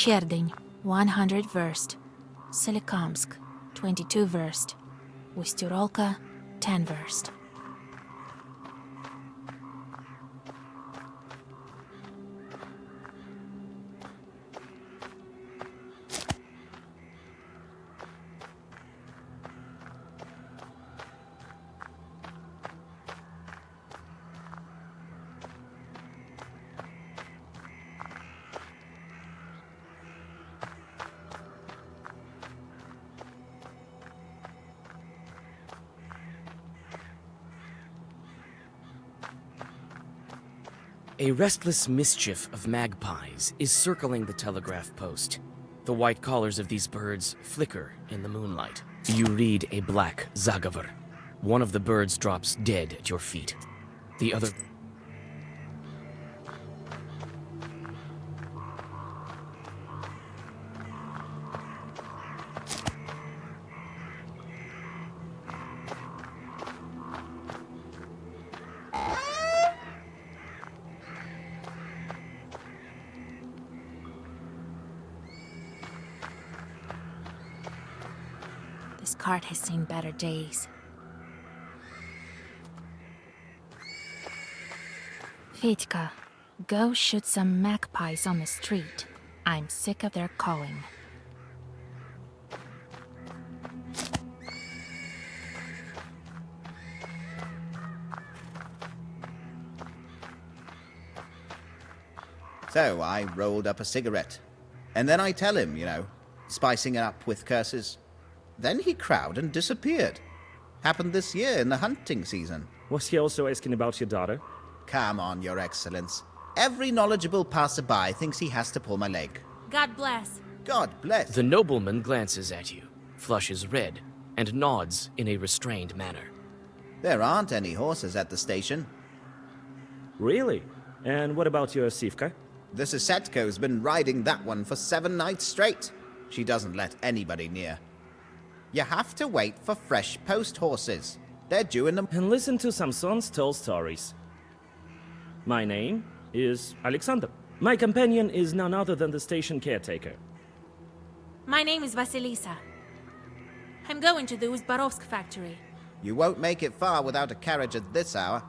Cherdyn, 100 verst. Solikamsk, 22 verst. Ustyrolka, 10 verst. A restless mischief of magpies is circling the telegraph post. The white collars of these birds flicker in the moonlight. You read a black Zagavar. One of the birds drops dead at your feet. The other... This cart has seen better days. Fedka, go shoot some magpies on the street. I'm sick of their calling. So I rolled up a cigarette. And then I tell him, spicing it up with curses. Then he crowed and disappeared. Happened this year in the hunting season. Was he also asking about your daughter? Come on, Your Excellence. Every knowledgeable passerby thinks he has to pull my leg. God bless. God bless. The nobleman glances at you, flushes red, and nods in a restrained manner. There aren't any horses at the station. Really? And what about your Sivka? The Sisetko's been riding that one for 7 nights straight. She doesn't let anybody near. You have to wait for fresh post horses. They're due in the... And listen to Samson's tall stories. My name is Alexander. My companion is none other than the station caretaker. My name is Vasilisa. I'm going to the Uzbarovsk factory. You won't make it far without a carriage at this hour.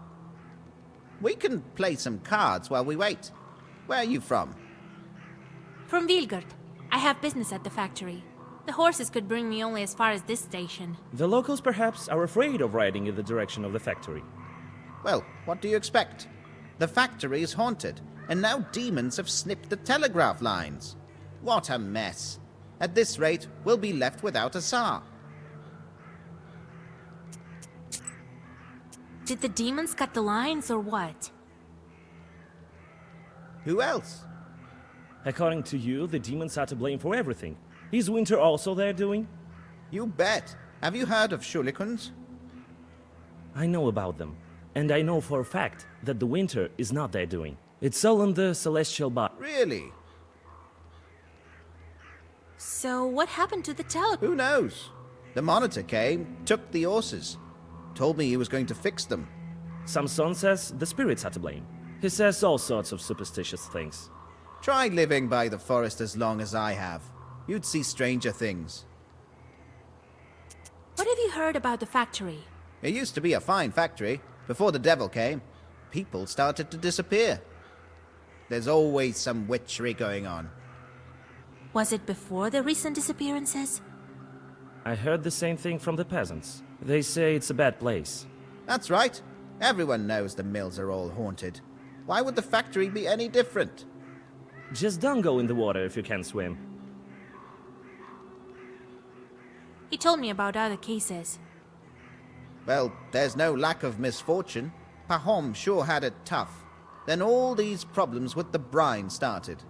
We can play some cards while we wait. Where are you from? From Vilgard. I have business at the factory. The horses could bring me only as far as this station. The locals perhaps are afraid of riding in the direction of the factory. Well, what do you expect? The factory is haunted, and now demons have snipped the telegraph lines. What a mess. At this rate, we'll be left without a Tsar. Did the demons cut the lines or what? Who else? According to you, the demons are to blame for everything. Is winter also their doing? You bet. Have you heard of Shulikuns? I know about them. And I know for a fact that the winter is not their doing. It's all in the celestial body. Really? So what happened to the telegraph? Who knows? The monitor came, took the horses. Told me he was going to fix them. Samson says the spirits are to blame. He says all sorts of superstitious things. Try living by the forest as long as I have. You'd see stranger things. What have you heard about the factory? It used to be a fine factory. Before the devil came, people started to disappear. There's always some witchery going on. Was it before the recent disappearances? I heard the same thing from the peasants. They say it's a bad place. That's right. Everyone knows the mills are all haunted. Why would the factory be any different? Just don't go in the water if you can't swim. He told me about other cases. Well, there's no lack of misfortune. Pahom sure had it tough. Then all these problems with the brine started.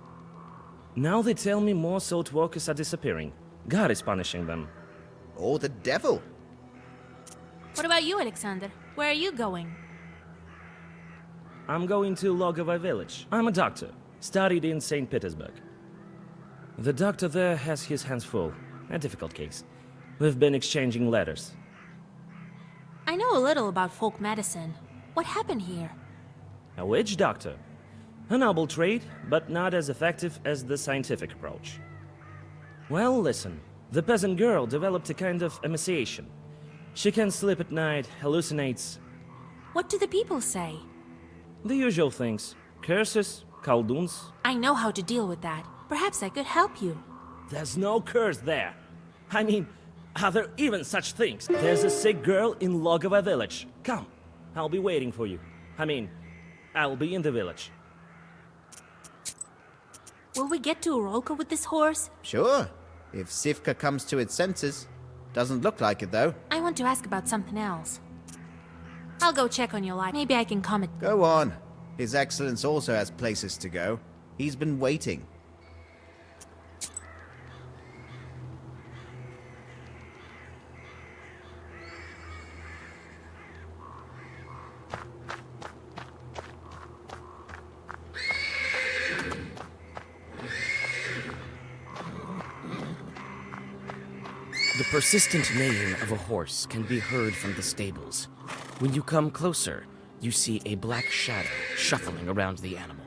Now they tell me more salt workers are disappearing. God is punishing them. Or the devil. What about you, Alexander? Where are you going? I'm going to Logovo village. I'm a doctor. Studied in St. Petersburg. The doctor there has his hands full. A difficult case. We've been exchanging letters. I know a little about folk medicine. What happened here? A witch doctor? A noble trait, but not as effective as the scientific approach. Well, listen. The peasant girl developed a kind of emaciation. She can sleep at night, hallucinates. What do the people say? The usual things. Curses, Khalduns. I know how to deal with that. Perhaps I could help you. There's no curse there. I mean, are there even such things? There's a sick girl in Logova village. Come, I'll be waiting for you. I'll be in the village. Will we get to Urolka with this horse? Sure, if Sivka comes to its senses. Doesn't look like it, though. I want to ask about something else. I'll go check on your life. Maybe I can comment. Go on. His Excellence also has places to go. He's been waiting. The persistent neighing of a horse can be heard from the stables. When you come closer, you see a black shadow shuffling around the animal.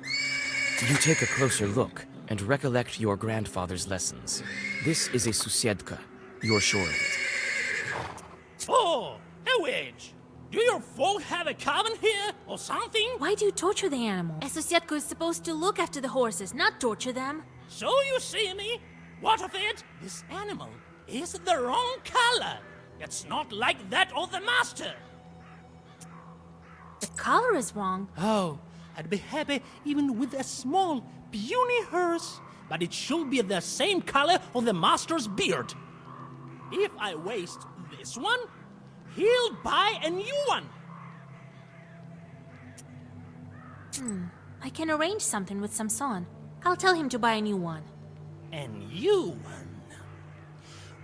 You take a closer look and recollect your grandfather's lessons. This is a Susiedka. You're sure of it. Oh, a witch! Do your folk have a coven here, or something? Why do you torture the animal? A Susietko is supposed to look after the horses, not torture them. So you see me? What of it? This animal is the wrong color. It's not like that of the master. The color is wrong. Oh, I'd be happy even with a small, puny horse, but it should be the same color of the master's beard. If I waste this one, he'll buy a new one. I can arrange something with Samson. I'll tell him to buy a new one. A new one?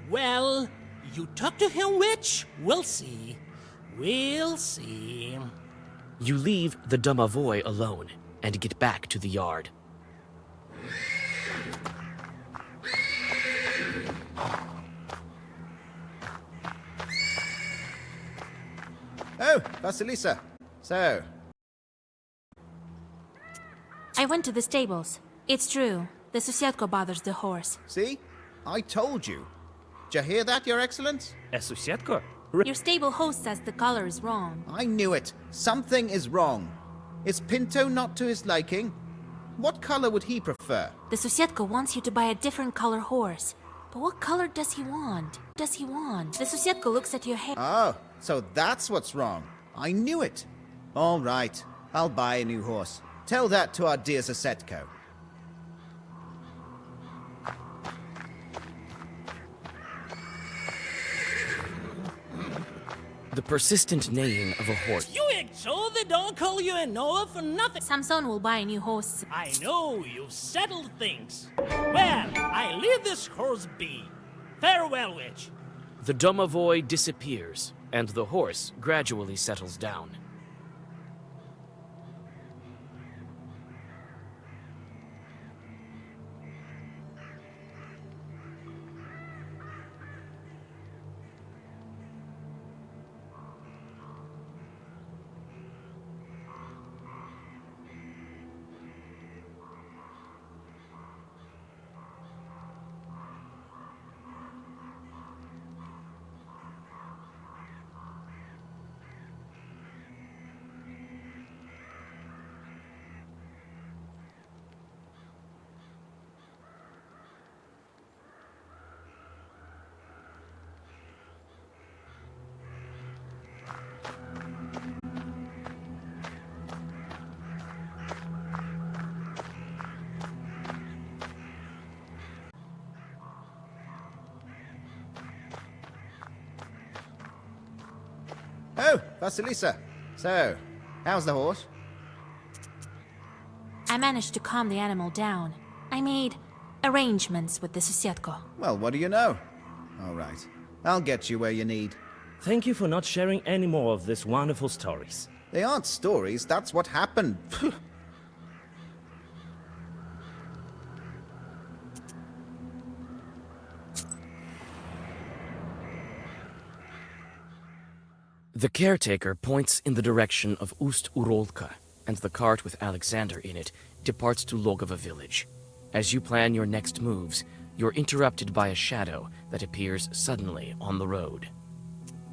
Well, you talk to him, witch. We'll see. We'll see. You leave the Domovoy alone and get back to the yard. Oh, Vasilisa. So, I went to the stables. It's true. The Susietko bothers the horse. see? I told you. Did you hear that, Your Excellence? A Susietko? Your stable host says the color is wrong. I knew it. Something is wrong. Is Pinto not to his liking? What color would he prefer? The Susietko wants you to buy a different color horse. But what color does he want? The Susietko looks at your hair. Oh, so that's what's wrong. I knew it. All right, I'll buy a new horse. Tell that to our dear Zasetko. The persistent neighing of a horse. You so they don't call you a Noah for nothing. Samson will buy a new horse. I know you've settled things. Well, I leave this horse be. Farewell, witch. The Domovoy disappears, and the horse gradually settles down. Oh, Vasilisa. So, how's the horse? I managed to calm the animal down. I made arrangements with the Susietko. Well, what do you know? All right. I'll get you where you need. Thank you for not sharing any more of these wonderful stories. They aren't stories, that's what happened. The caretaker points in the direction of Ust-Urolka. and the cart with Alexander in it departs to Logova village. As you plan your next moves, you're interrupted by a shadow that appears suddenly on the road.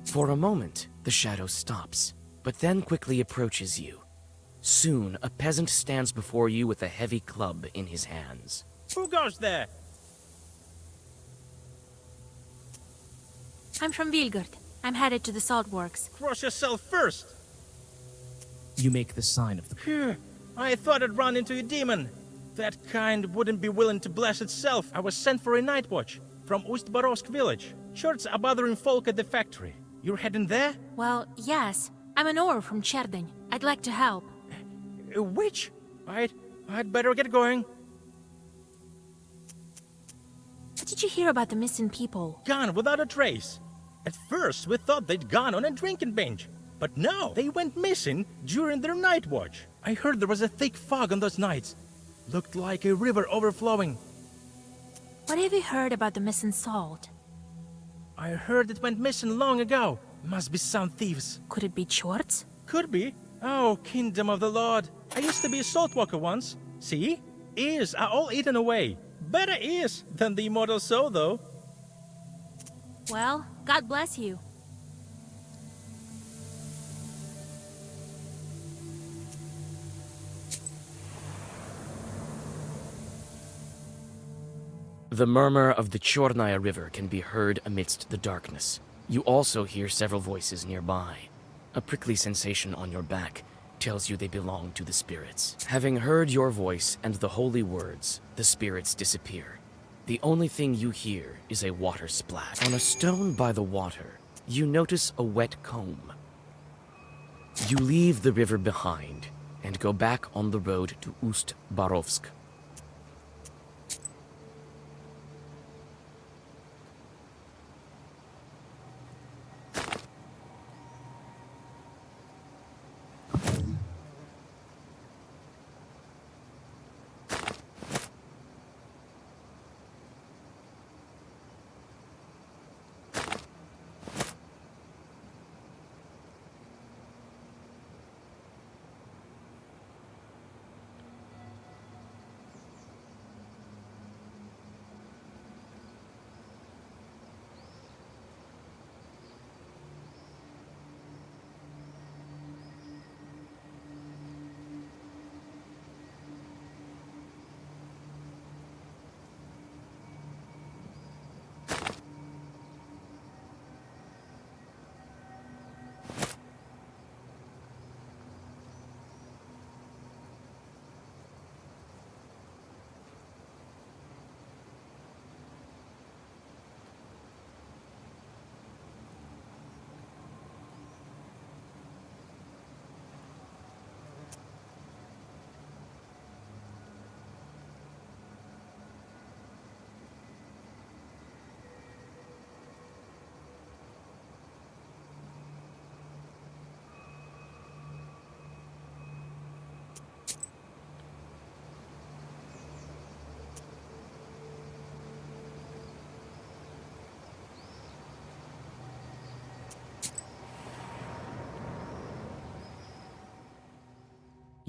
For a moment, the shadow stops, but then quickly approaches you. Soon, a peasant stands before you with a heavy club in his hands. Who goes there? I'm from Vilgard. I'm headed to the salt works. Cross yourself first. You make the sign of the... Phew, I thought I'd run into a demon. That kind wouldn't be willing to bless itself. I was sent for a night watch from Ust-Barovsk village. Shorts are bothering folk at the factory. You're heading there? Well, yes. I'm an ore from Cherdyn. I'd like to help. A witch? I'd better get going. What did you hear about the missing people? Gone without a trace. At first, we thought they'd gone on a drinking binge. But no, they went missing during their night watch. I heard there was a thick fog on those nights. Looked like a river overflowing. What have you heard about the missing salt? I heard it went missing long ago. Must be some thieves. Could it be Chorts? Could be. Oh, kingdom of the Lord. I used to be a salt walker once. See? Ears are all eaten away. Better ears than the immortal soul, though. Well, God bless you. The murmur of the Chornaya River can be heard amidst the darkness. You also hear several voices nearby. A prickly sensation on your back tells you they belong to the spirits. Having heard your voice and the holy words, the spirits disappear. The only thing you hear is a water splash. On a stone by the water, you notice a wet comb. You leave the river behind and go back on the road to Ust-Barovsk.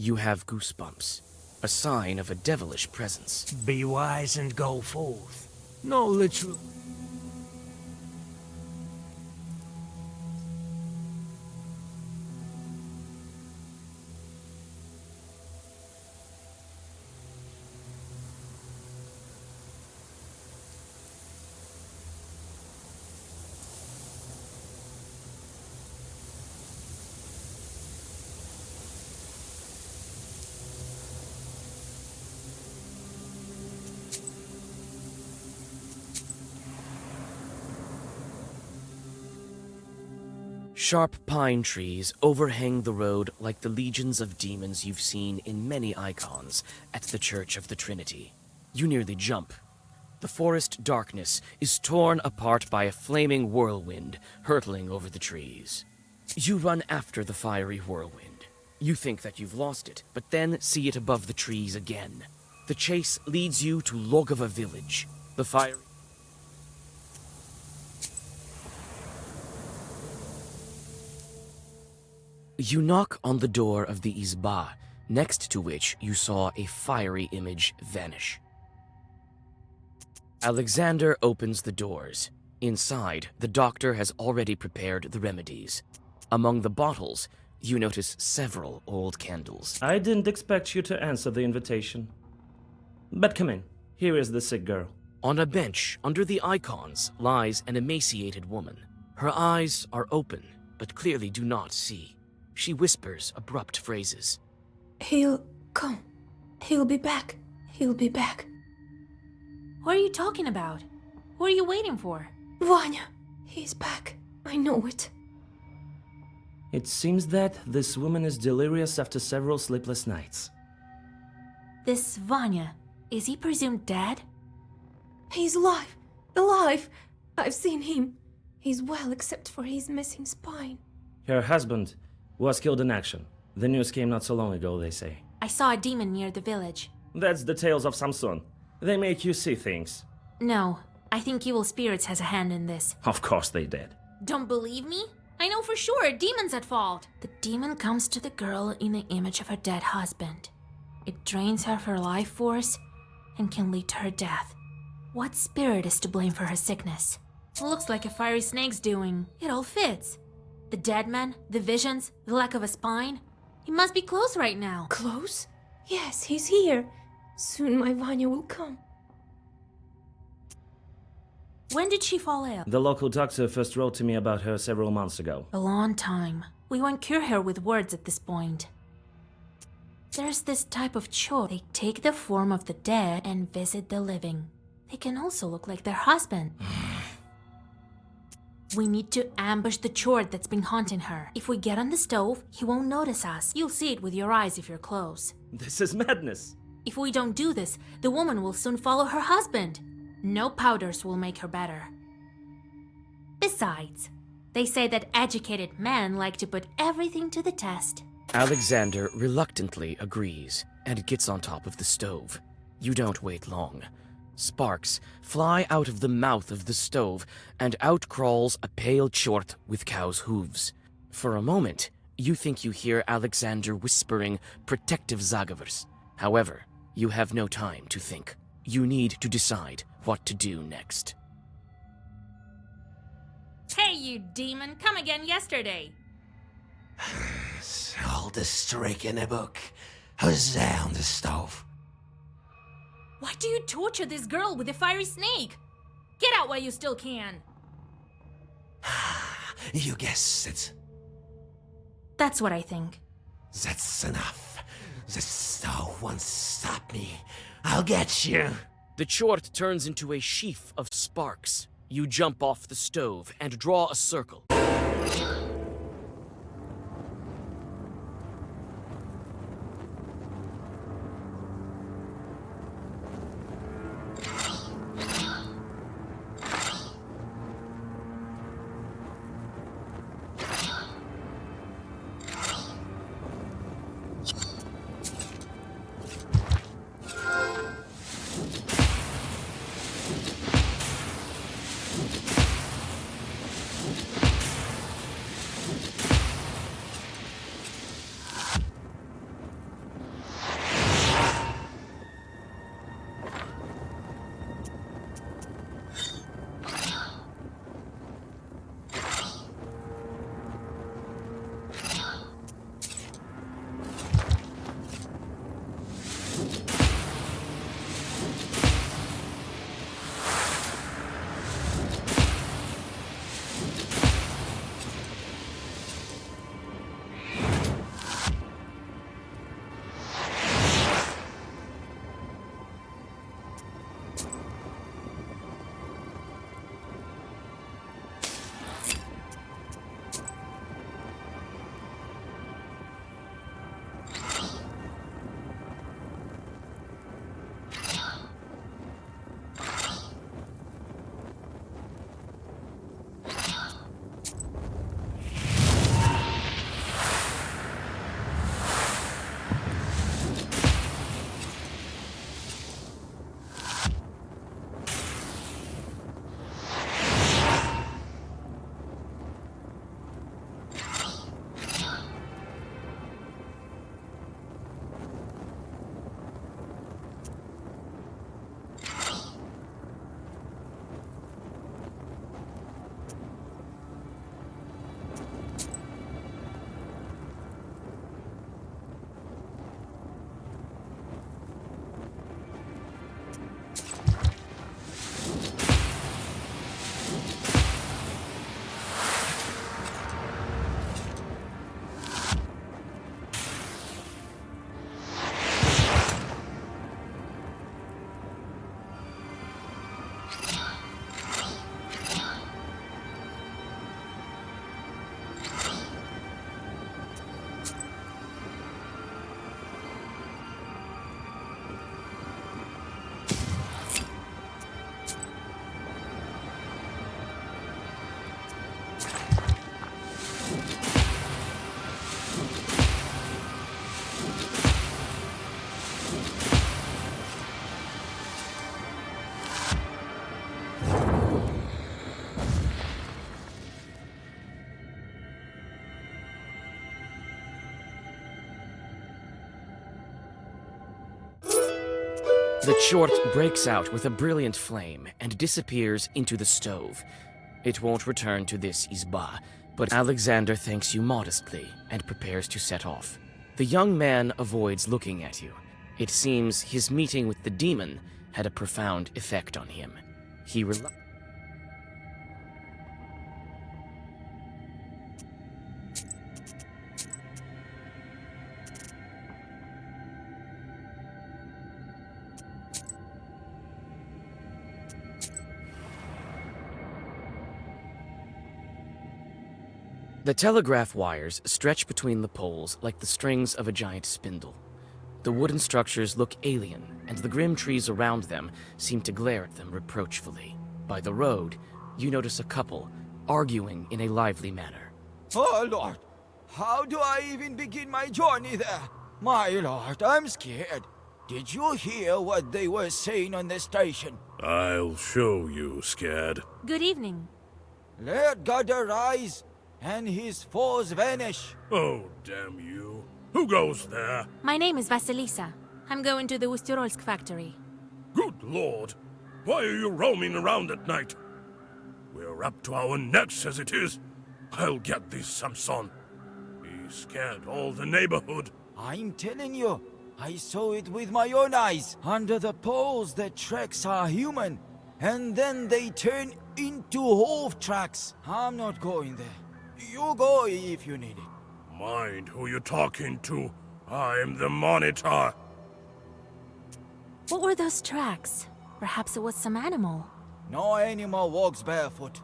You have goosebumps, a sign of a devilish presence. Be wise and go forth. No literal. Sharp pine trees overhang the road like the legions of demons you've seen in many icons at the Church of the Trinity. You nearly jump. The forest darkness is torn apart by a flaming whirlwind hurtling over the trees. You run after the fiery whirlwind. You think that you've lost it, but then see it above the trees again. The chase leads you to Logova village. The fiery... You knock on the door of the Izba next to which you saw a fiery image vanish. Alexander opens the doors. Inside, the doctor has already prepared the remedies. Among the bottles, you notice several old candles. I didn't expect you to answer the invitation. But come in. Here is the sick girl. On a bench under the icons lies an emaciated woman. Her eyes are open, but clearly do not see. She whispers abrupt phrases. He'll come. He'll be back. He'll be back. What are you talking about? What are you waiting for? Vanya, he's back. I know it. It seems that this woman is delirious after several sleepless nights. This Vanya, is he presumed dead? He's alive. Alive. I've seen him. He's well, except for his missing spine. Her husband was killed in action. The news came not so long ago, they say. I saw a demon near the village. That's the tales of Samson. They make you see things. No, I think evil spirits has a hand in this. Of course they did. Don't believe me? I know for sure a demon's at fault. The demon comes to the girl in the image of her dead husband. It drains her of her life force and can lead to her death. What spirit is to blame for her sickness? Looks like a fiery snake's doing. It all fits. The dead man, the visions, the lack of a spine. He must be close right now. Close? Yes, he's here. Soon my Vanya will come. When did she fall ill? The local doctor first wrote to me about her several months ago. A long time. We won't cure her with words at this point. There's this type of chore. They take the form of the dead and visit the living. They can also look like their husband. We need to ambush the chord that's been haunting her. If we get on the stove, he won't notice us. You'll see it with your eyes if you're close. This is madness. If we don't do this, the woman will soon follow her husband. No powders will make her better. Besides, they say that educated men like to put everything to the test. Alexander reluctantly agrees and gets on top of the stove. You don't wait long. Sparks fly out of the mouth of the stove, and out crawls a pale chort with cow's hooves. For a moment, you think you hear Alexander whispering protective Zagavers. However, you have no time to think. You need to decide what to do next. Hey, you demon, come again yesterday. Hold the streak in the book. Huzzah on the stove. Why do you torture this girl with a fiery snake? Get out while you still can. You guessed it. That's what I think. That's enough. The stove won't stop me. I'll get you. The chort turns into a sheaf of sparks. You jump off the stove and draw a circle. The chort breaks out with a brilliant flame and disappears into the stove. It won't return to this izba, but Alexander thanks you modestly and prepares to set off. The young man avoids looking at you. It seems his meeting with the demon had a profound effect on him. He The telegraph wires stretch between the poles like the strings of a giant spindle. The wooden structures look alien, and the grim trees around them seem to glare at them reproachfully. By the road, you notice a couple arguing in a lively manner. Oh, Lord. How do I even begin my journey there? My Lord, I'm scared. Did you hear what they were saying on the station? I'll show you, Scad. Good evening. Let God arise, and his foes vanish. Oh, damn you. Who goes there? My name is Vasilisa. I'm going to the Ustyrolsk factory. Good lord. Why are you roaming around at night? We're up to our necks as it is. I'll get this Samson. He scared all the neighborhood. I'm telling you, I saw it with my own eyes. Under the poles, the tracks are human, and then they turn into hoof tracks. I'm not going there. You go if you need it. Mind who you're talking to. I'm the Monitor. What were those tracks? Perhaps it was some animal. No animal walks barefoot.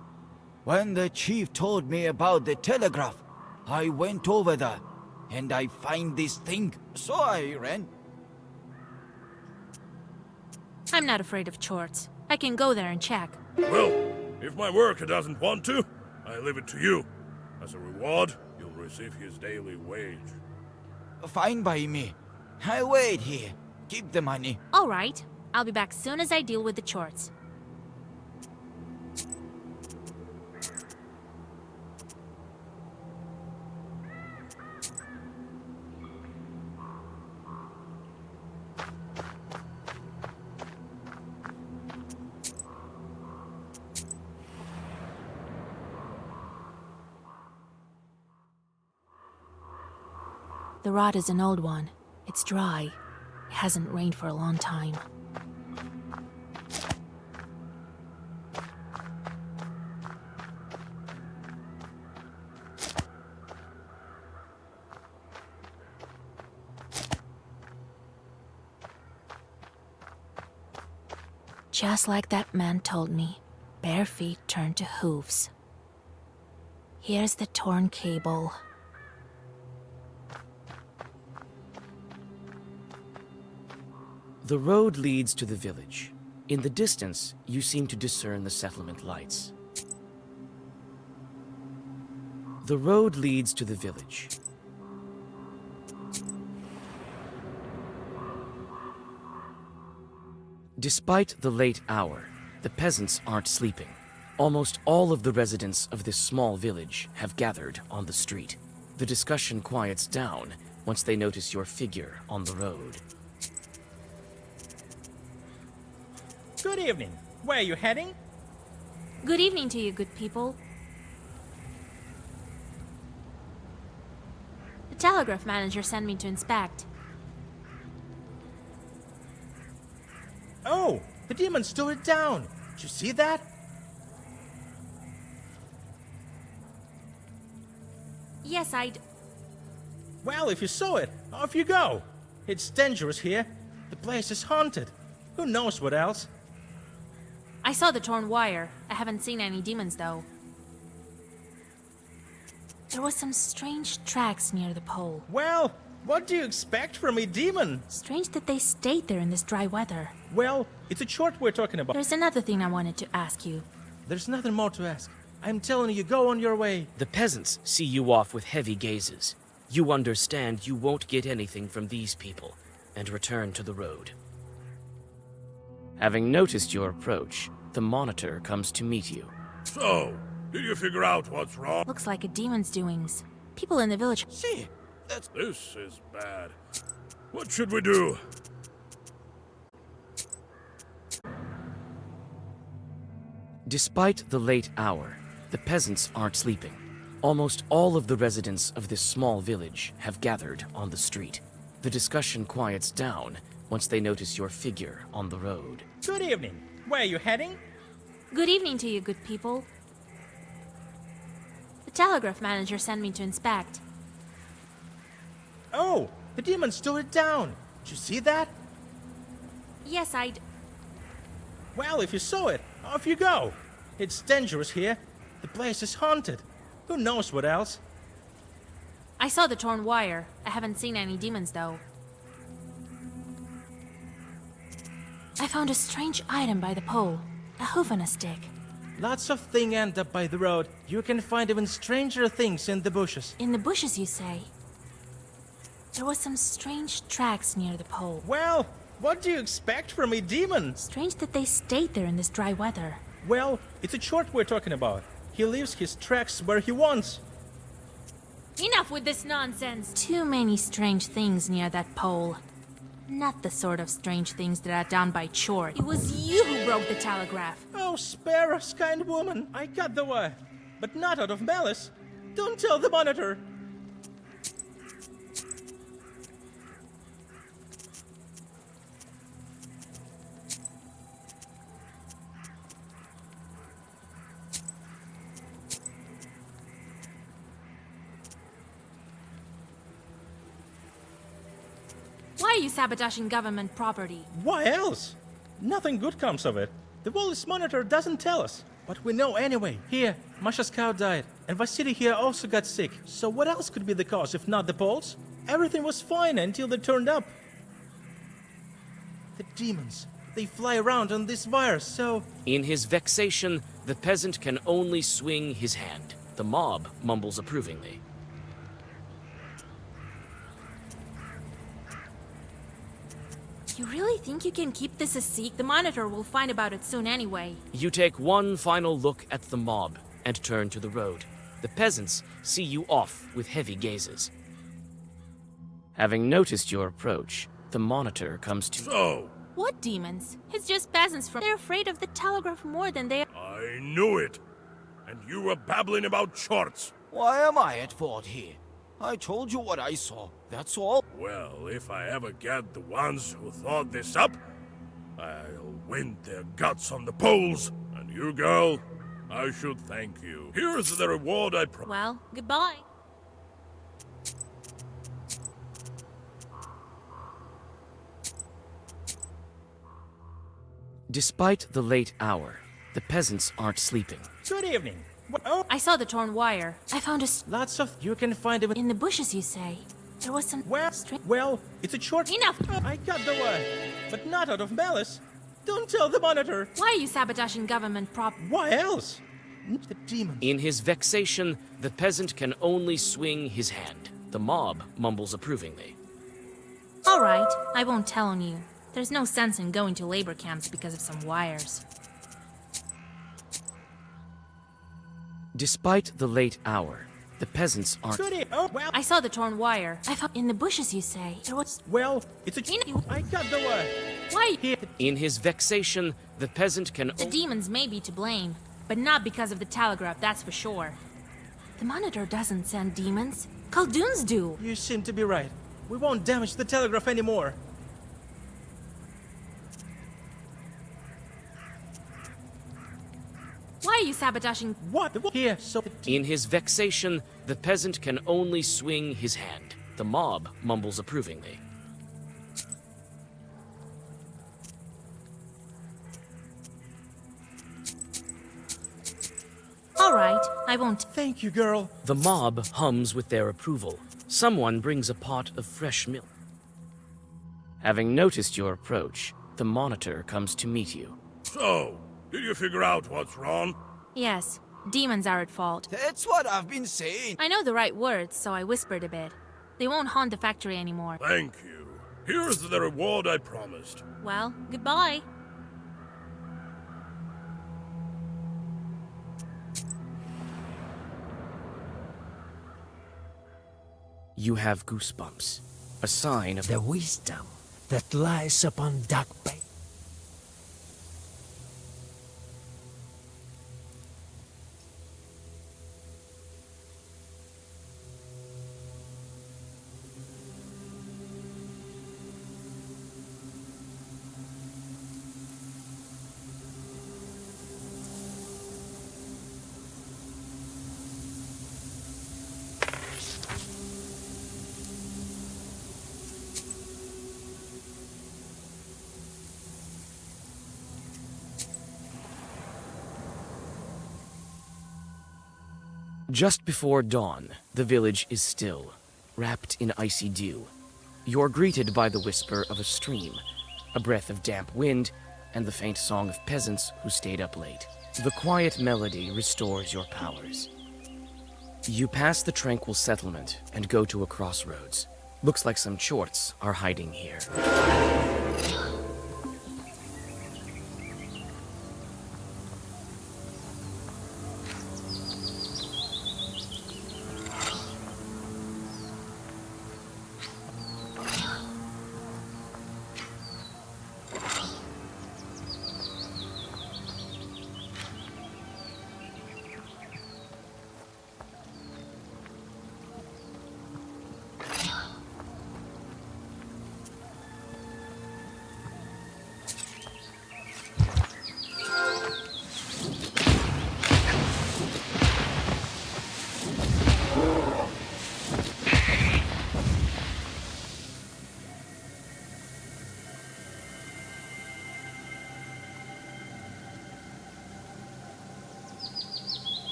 When the chief told me about the telegraph, I went over there, and I find this thing, so I ran. I'm not afraid of chorts. I can go there and check. Well, if my worker doesn't want to, I leave it to you. As a reward, you'll receive his daily wage. Fine by me. I wait here. Keep the money. All right. I'll be back soon as I deal with the chorts. The rod is an old one. It's dry. It hasn't rained for a long time. Just like that man told me, bare feet turn to hooves. Here's the torn cable. The road leads to the village. In the distance, you seem to discern the settlement lights. The road leads to the village. Despite the late hour, the peasants aren't sleeping. Almost all of the residents of this small village have gathered on the street. The discussion quiets down once they notice your figure on the road. Good evening. Where are you heading? Good evening to you, good people. The telegraph manager sent me to inspect. Oh, the demon stole it down. Did you see that? Yes, I'd... Well, if you saw it, off you go. It's dangerous here. The place is haunted. Who knows what else? I saw the torn wire. I haven't seen any demons, though. There was some strange tracks near the pole. Well, what do you expect from a demon? Strange that they stayed there in this dry weather. Well, it's a chort we're talking about. There's another thing I wanted to ask you. There's nothing more to ask. I'm telling you, go on your way. The peasants see you off with heavy gazes. You understand you won't get anything from these people, and return to the road. Having noticed your approach, the Monitor comes to meet you. So, did you figure out what's wrong? Looks like a demon's doings. People in the village... See, This is bad. What should we do? Despite the late hour, the peasants aren't sleeping. Almost all of the residents of this small village have gathered on the street. The discussion quiets down once they notice your figure on the road. Good evening. Where are you heading? Good evening to you, good people. The telegraph manager sent me to inspect. Oh, the demons tore it down. Did you see that? Yes, Well, if you saw it, off you go. It's dangerous here. The place is haunted. Who knows what else? I saw the torn wire. I haven't seen any demons, though. I found a strange item by the pole. A hoof and a stick. Lots of things end up by the road. You can find even stranger things in the bushes. In the bushes, you say? There was some strange tracks near the pole. Well, what do you expect from a demon? Strange that they stayed there in this dry weather. Well, it's a chort we're talking about. He leaves his tracks where he wants. Enough with this nonsense! Too many strange things near that pole. Not the sort of strange things that are done by Chort. It was you who broke the telegraph. Oh, spare us, kind woman. I got the wire, but not out of malice. Don't tell the monitor. Why are you sabotaging government property? Why else? Nothing good comes of it. The Wallace monitor doesn't tell us. But we know anyway. Here, Masha's cow died, and Vasily here also got sick. So what else could be the cause if not the Poles? Everything was fine until they turned up. The demons. They fly around on this virus, so... In his vexation, the peasant can only swing his hand. The mob mumbles approvingly. You really think you can keep this a secret? The monitor will find about it soon anyway. You take one final look at the mob and turn to the road. The peasants see you off with heavy gazes. Having noticed your approach, the monitor comes to... So, What demons? It's just peasants from... They're afraid of the telegraph more than they are... I knew it. And you were babbling about shorts. Why am I at fault here? I told you what I saw, that's all. Well, if I ever get the ones who thought this up, I'll wind their guts on the poles. And you, girl, I should thank you. Here's the reward I promised. Well, goodbye. Despite the late hour, the peasants aren't sleeping. Good evening. Oh, I saw the torn wire. I found a... lots of... You can find even... In the bushes, you say? There was some... Well, it's a short... Enough! I got the wire, but not out of malice. Don't tell the monitor. Why are you sabotaging government prop... Why else? The demons. In his vexation, the peasant can only swing his hand. The mob mumbles approvingly. All right, I won't tell on you. There's no sense in going to labor camps because of some wires. Despite the late hour, the peasants aren't... Oh, well... I saw the torn wire. I found... In the bushes, you say? There was... Well, it's a... I got the wire. Why? Here. In his vexation, the peasant can... The demons may be to blame, but not because of the telegraph, that's for sure. The monitor doesn't send demons. Khaldoons do. You seem to be right. We won't damage the telegraph anymore. Why are you sabotaging... What? Here, so... In his vexation, the peasant can only swing his hand. The mob mumbles approvingly. All right, I won't... Thank you, girl. The mob hums with their approval. Someone brings a pot of fresh milk. Having noticed your approach, the monitor comes to meet you. So, did you figure out what's wrong? Yes, demons are at fault. That's what I've been saying. I know the right words, so I whispered a bit. They won't haunt the factory anymore. Thank you. Here's the reward I promised. Well, goodbye. You have goosebumps, a sign of The wisdom that lies upon dark bay. Just before dawn, the village is still, wrapped in icy dew. You're greeted by the whisper of a stream, a breath of damp wind, and the faint song of peasants who stayed up late. The quiet melody restores your powers. You pass the tranquil settlement and go to a crossroads. Looks like some chorts are hiding here.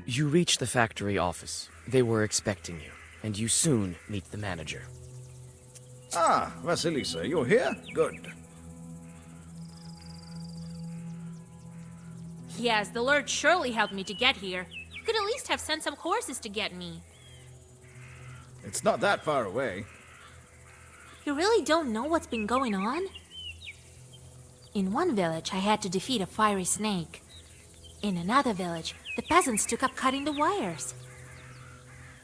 You reach the factory office. They were expecting you, and you soon meet the manager. Ah, Vasilisa, you're here? Good. Yes, the Lord surely helped me to get here. Could at least have sent some horses to get me. It's not that far away. You really don't know what's been going on? In one village, I had to defeat a fiery snake. In another village, the peasants took up cutting the wires.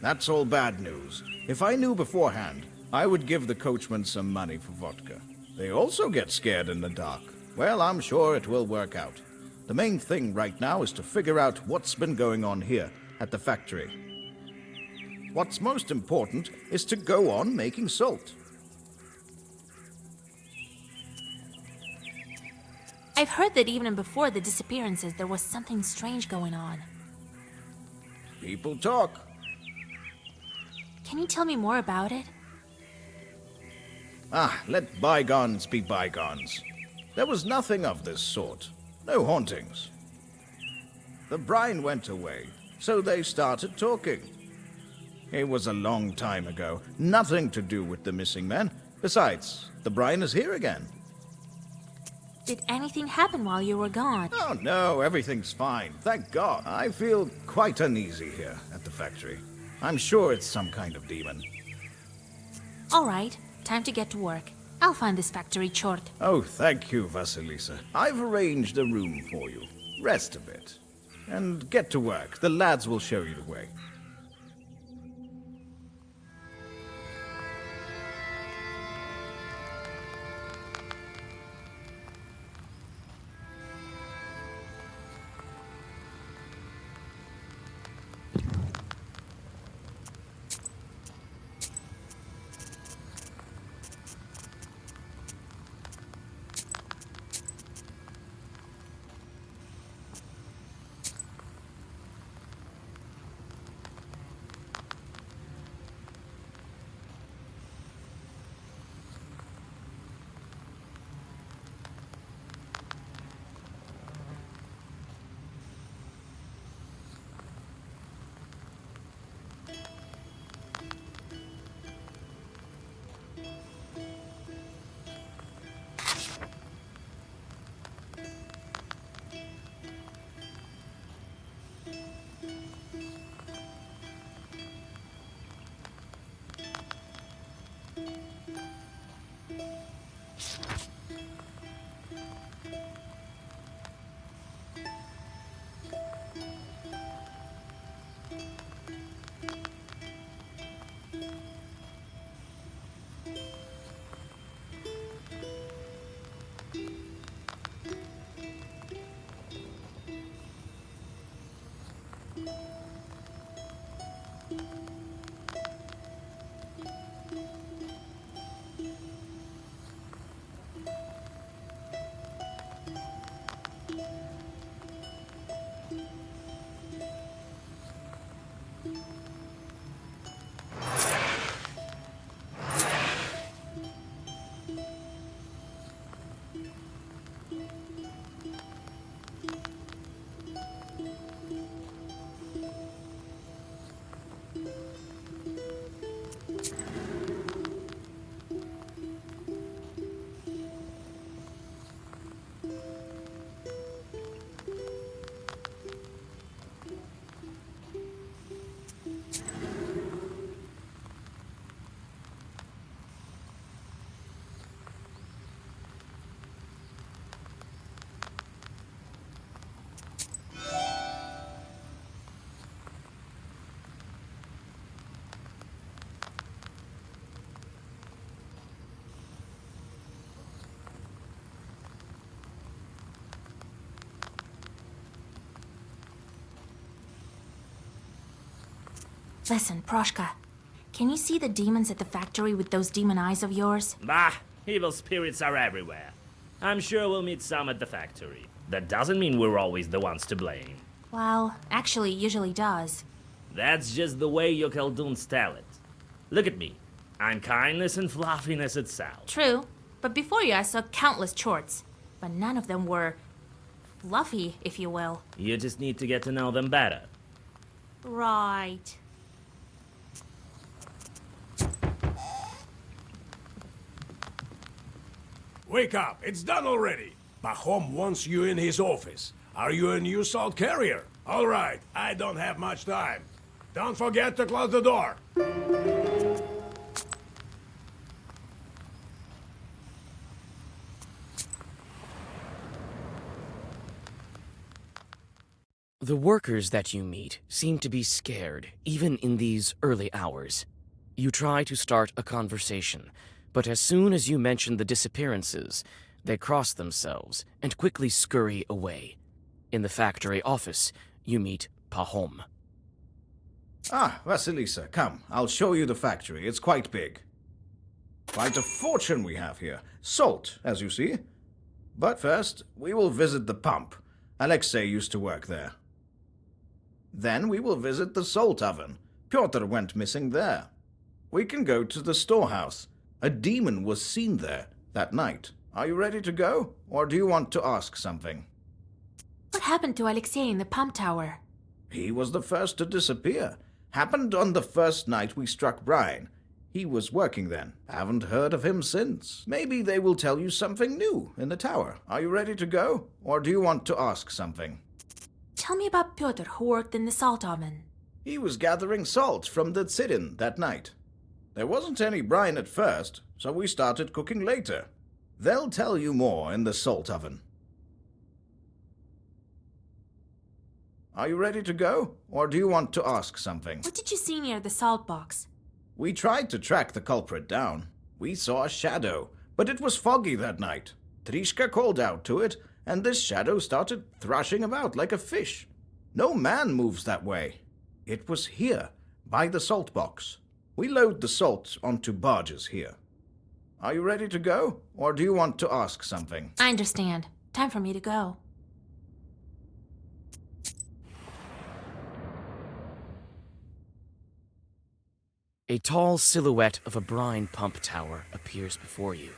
That's all bad news. If I knew beforehand, I would give the coachman some money for vodka. They also get scared in the dark. Well, I'm sure it will work out. The main thing right now is to figure out what's been going on here at the factory. What's most important is to go on making salt. I've heard that even before the disappearances, there was something strange going on. People talk. Can you tell me more about it? Ah, let bygones be bygones. There was nothing of this sort. No hauntings. The brine went away, so they started talking. It was a long time ago. Nothing to do with the missing men. Besides, the brine is here again. Did anything happen while you were gone? Oh, no, everything's fine. Thank God. I feel quite uneasy here at the factory. I'm sure it's some kind of demon. All right, time to get to work. I'll find this factory chort. Oh, thank you, Vasilisa. I've arranged a room for you. Rest a bit. And get to work. The lads will show you the way. Listen, Proshka, can you see the demons at the factory with those demon eyes of yours? Bah, evil spirits are everywhere. I'm sure we'll meet some at the factory. That doesn't mean we're always the ones to blame. Well, actually, it usually does. That's just the way your Khaldoons tell it. Look at me. I'm kindness and fluffiness itself. True, but before you I saw countless chorts, but none of them were fluffy, if you will. You just need to get to know them better. Right. Wake up, it's done already. Pahom wants you in his office. Are you a new salt carrier? All right, I don't have much time. Don't forget to close the door. The workers that you meet seem to be scared, even in these early hours. You try to start a conversation, but as soon as you mention the disappearances, they cross themselves and quickly scurry away. In the factory office, you meet Pahom. Ah, Vasilisa, come. I'll show you the factory. It's quite big. Quite a fortune we have here. Salt, as you see. But first, we will visit the pump. Alexei used to work there. Then we will visit the salt oven. Pyotr went missing there. We can go to the storehouse. A demon was seen there that night. Are you ready to go? Or do you want to ask something? What happened to Alexei in the pump tower? He was the first to disappear. Happened on the first night we struck Brian. He was working then. Haven't heard of him since. Maybe they will tell you something new in the tower. Are you ready to go? Or do you want to ask something? Tell me about Pyotr, who worked in the salt oven. He was gathering salt from the Tsidin that night. There wasn't any brine at first, so we started cooking later. They'll tell you more in the salt oven. Are you ready to go? Or do you want to ask something? What did you see near the salt box? We tried to track the culprit down. We saw a shadow, but it was foggy that night. Trishka called out to it, and this shadow started thrashing about like a fish. No man moves that way. It was here, by the salt box. We load the salt onto barges here. Are you ready to go? Or do you want to ask something? I understand. Time for me to go. A tall silhouette of a brine pump tower appears before you.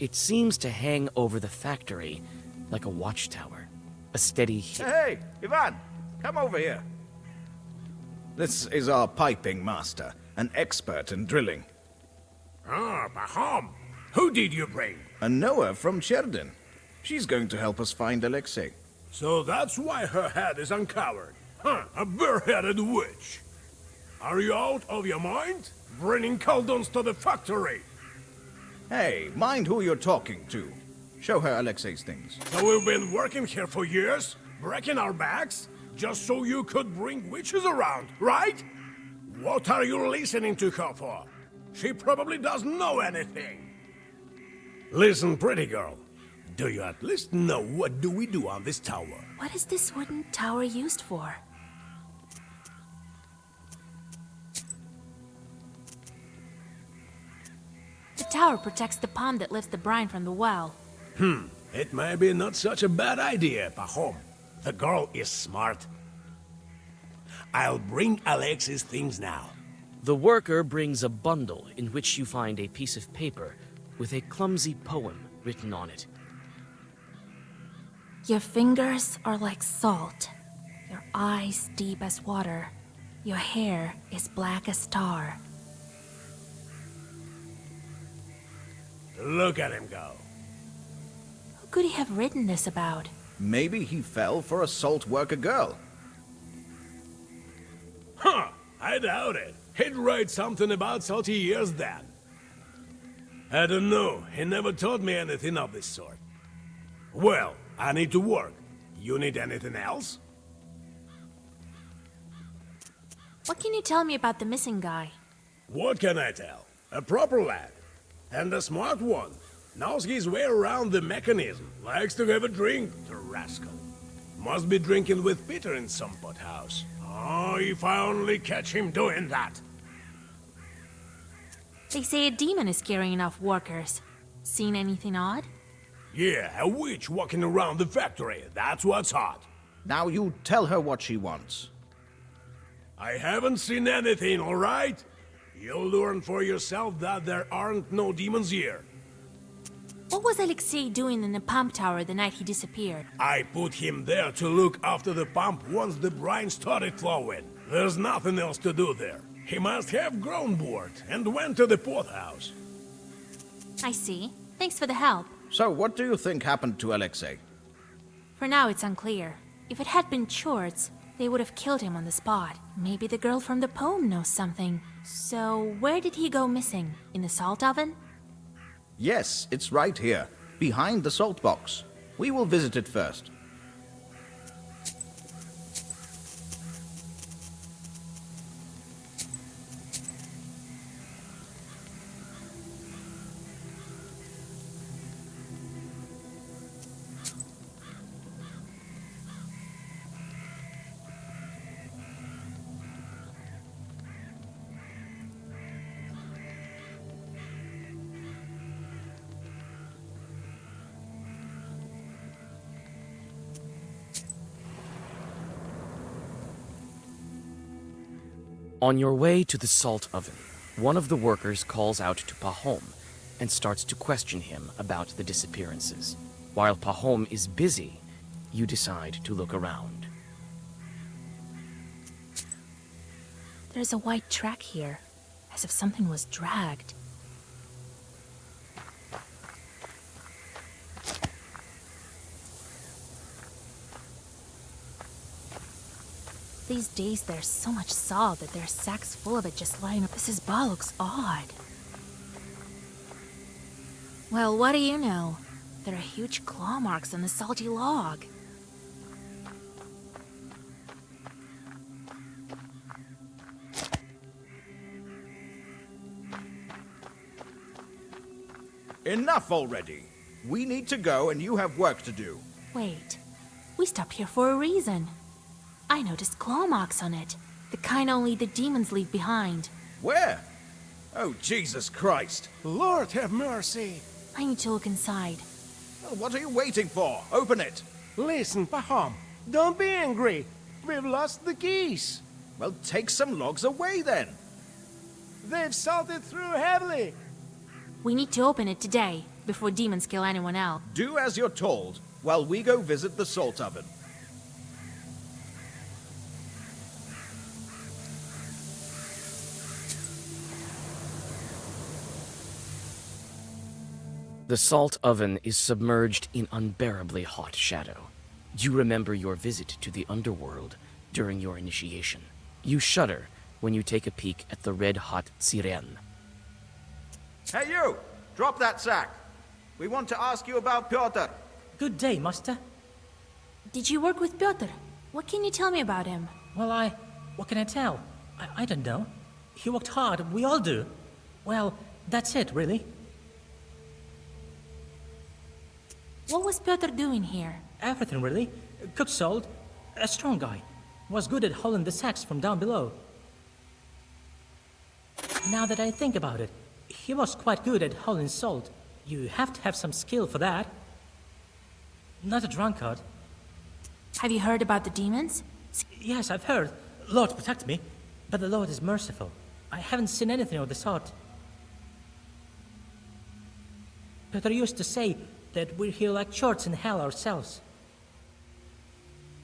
It seems to hang over the factory like a watchtower. A steady Hey, Ivan! Come over here. This is our piping master, an expert in drilling. Ah, Pahom. Who did you bring? A Noah from Cherdin. She's going to help us find Alexei. So that's why her head is uncovered. Huh, a bareheaded witch. Are you out of your mind? Bringing Khaldoons to the factory. Hey, mind who you're talking to. Show her Alexei's things. So we've been working here for years, breaking our backs, just so you could bring witches around, right? What are you listening to her for? She probably doesn't know anything. Listen, pretty girl. Do you at least know what do we do on this tower? What is this wooden tower used for? The tower protects the pond that lifts the brine from the well. It may be not such a bad idea, Pahom. The girl is smart. I'll bring Alexei's things now. The worker brings a bundle in which you find a piece of paper with a clumsy poem written on it. Your fingers are like salt, your eyes deep as water, your hair is black as tar. Look at him go. Who could he have written this about? Maybe he fell for a salt worker girl. Huh, I doubt it. He'd write something about salty years then. I don't know, he never taught me anything of this sort. Well, I need to work. You need anything else? What can you tell me about the missing guy? What can I tell? A proper lad. And a smart one. Knows his way around the mechanism. Likes to have a drink, the rascal. Must be drinking with Peter in some pothouse. Oh, if I only catch him doing that. They say a demon is carrying off workers. Seen anything odd? Yeah, a witch walking around the factory. That's what's hot. Now you tell her what she wants. I haven't seen anything, all right? You'll learn for yourself that there aren't no demons here. What was Alexei doing in the pump tower the night he disappeared? I put him there to look after the pump once the brine started flowing. There's nothing else to do there. He must have grown bored and went to the poorhouse. I see. Thanks for the help. So, what do you think happened to Alexei? For now, it's unclear. If it had been Chorts, they would have killed him on the spot. Maybe the girl from the poem knows something. So, where did he go missing? In the salt oven? Yes, it's right here, behind the salt box. We will visit it first. On your way to the salt oven, one of the workers calls out to Pahom and starts to question him about the disappearances. While Pahom is busy, you decide to look around. There's a white track here, as if something was dragged. These days there's so much salt that there are sacks full of it just lying up. This bar looks odd. Well, what do you know? There are huge claw marks on the salty log. Enough already. We need to go and you have work to do. Wait, we stopped here for a reason. I noticed claw marks on it. The kind only the demons leave behind. Where? Oh, Jesus Christ. Lord have mercy. I need to look inside. Well, what are you waiting for? Open it. Listen, Pahom, don't be angry. We've lost the keys. Well, take some logs away then. They've salted through heavily. We need to open it today, before demons kill anyone else. Do as you're told, while we go visit the salt oven. The salt oven is submerged in unbearably hot shadow. You remember your visit to the underworld during your initiation. You shudder when you take a peek at the red-hot Tsiren. Hey you! Drop that sack! We want to ask you about Pyotr. Good day, master. Did you work with Pyotr? What can you tell me about him? Well, what can I tell? I don't know. He worked hard, we all do. Well, that's it, really. What was Pyotr doing here? Everything, really. Cooked salt. A strong guy. Was good at hauling the sacks from down below. Now that I think about it, he was quite good at hauling salt. You have to have some skill for that. Not a drunkard. Have you heard about the demons? Yes, I've heard. Lord protect me. But the Lord is merciful. I haven't seen anything of the sort. Peter used to say that we're here like chorts in hell ourselves.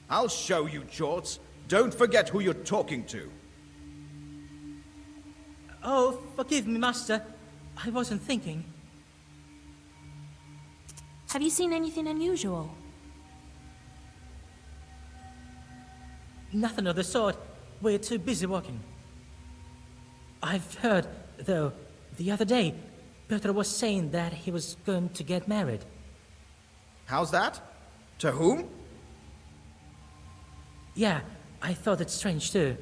I'll show you, Chorts. Don't forget who you're talking to. Oh, forgive me, master. I wasn't thinking. Have you seen anything unusual? Nothing of the sort. We're too busy working. I've heard, though, the other day, Peter was saying that he was going to get married. How's that? To whom? Yeah, I thought it strange too.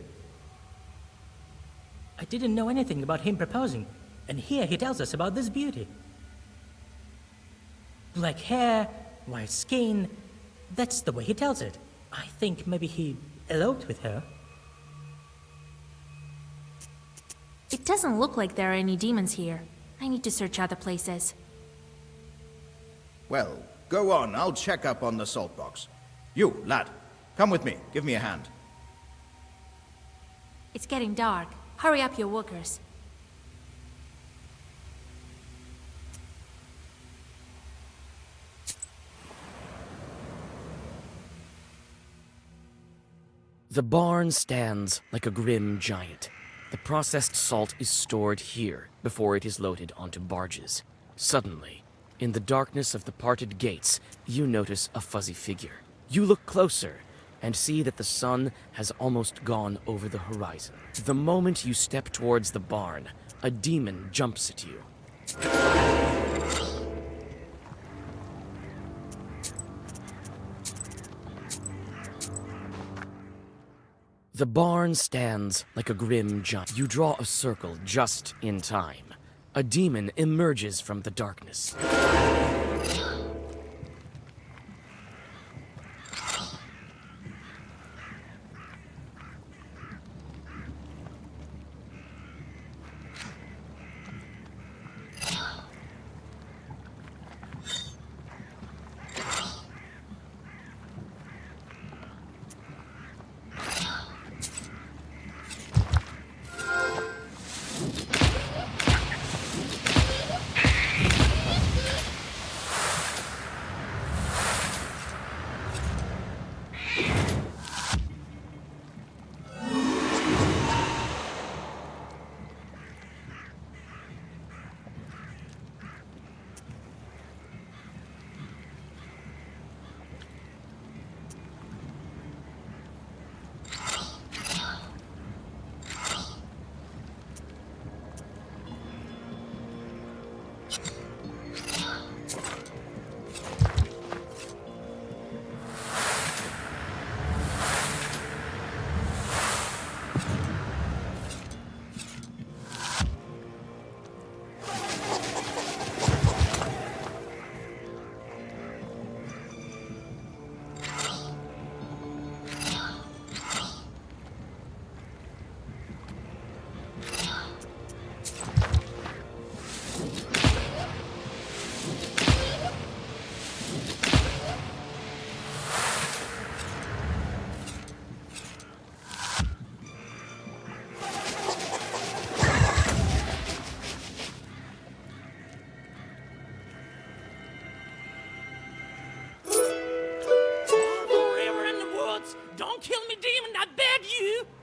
I didn't know anything about him proposing, and here he tells us about this beauty. Black hair, white skin, that's the way he tells it. I think maybe he eloped with her. It doesn't look like there are any demons here. I need to search other places. Well, go on. I'll check up on the salt box. You, lad, come with me. Give me a hand. It's getting dark. Hurry up your workers. The barn stands like a grim giant. The processed salt is stored here before it is loaded onto barges. Suddenly, in the darkness of the parted gates, you notice a fuzzy figure. You look closer and see that the sun has almost gone over the horizon. The moment you step towards the barn, a demon jumps at you. The barn stands like a grim giant. You draw a circle just in time. A demon emerges from the darkness.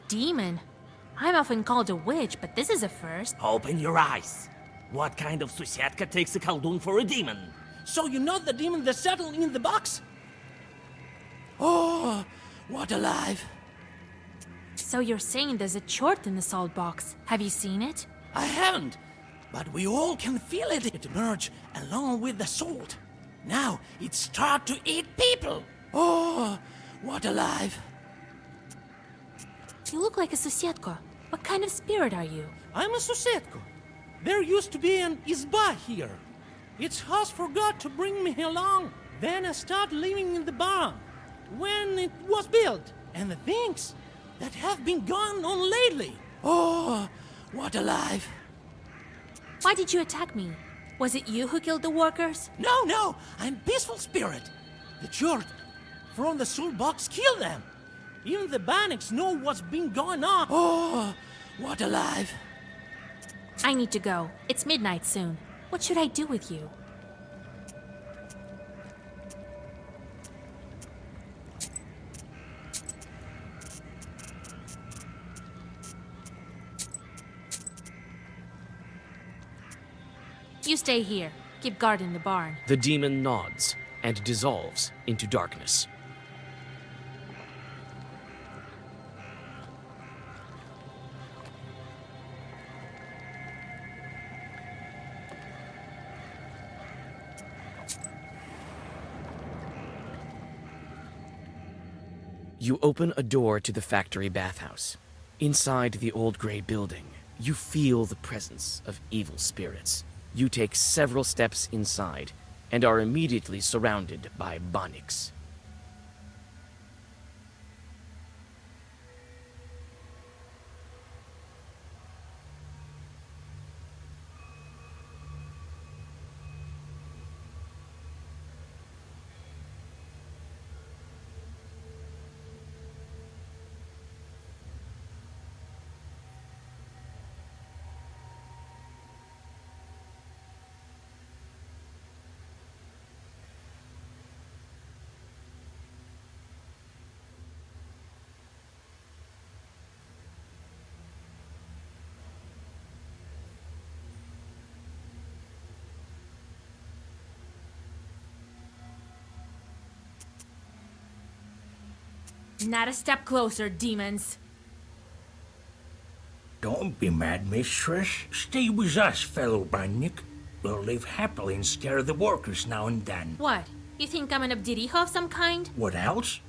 Demon? I'm often called a witch, but this is a first. Open your eyes. What kind of Susietka takes a Khaldun for a demon? So you're not the demon that settled in the box? Oh, what alive. So you're saying there's a chort in the salt box. Have you seen it? I haven't, but we all can feel it. It emerge along with the salt. Now it start to eat people. Oh, what alive. You look like a Susietko. What kind of spirit are you? I'm a Susetko. There used to be an izba here. Its house forgot to bring me along. Then I started living in the barn when it was built. And the things that have been going on lately. Oh, what alive. Why did you attack me? Was it you who killed the workers? No, I'm peaceful spirit. The chort from the soul box killed them. Even the Baniks know what's been going on. Oh, what alive. I need to go. It's midnight soon. What should I do with you? You stay here. Keep guard in the barn. The demon nods and dissolves into darkness. You open a door to the factory bathhouse. Inside the old gray building, you feel the presence of evil spirits. You take several steps inside and are immediately surrounded by Baniks. Not a step closer, demons. Don't be mad, mistress. Stay with us, fellow bandit. We'll live happily and scare the workers now and then. What? You think I'm an Abdiriho of some kind? What else?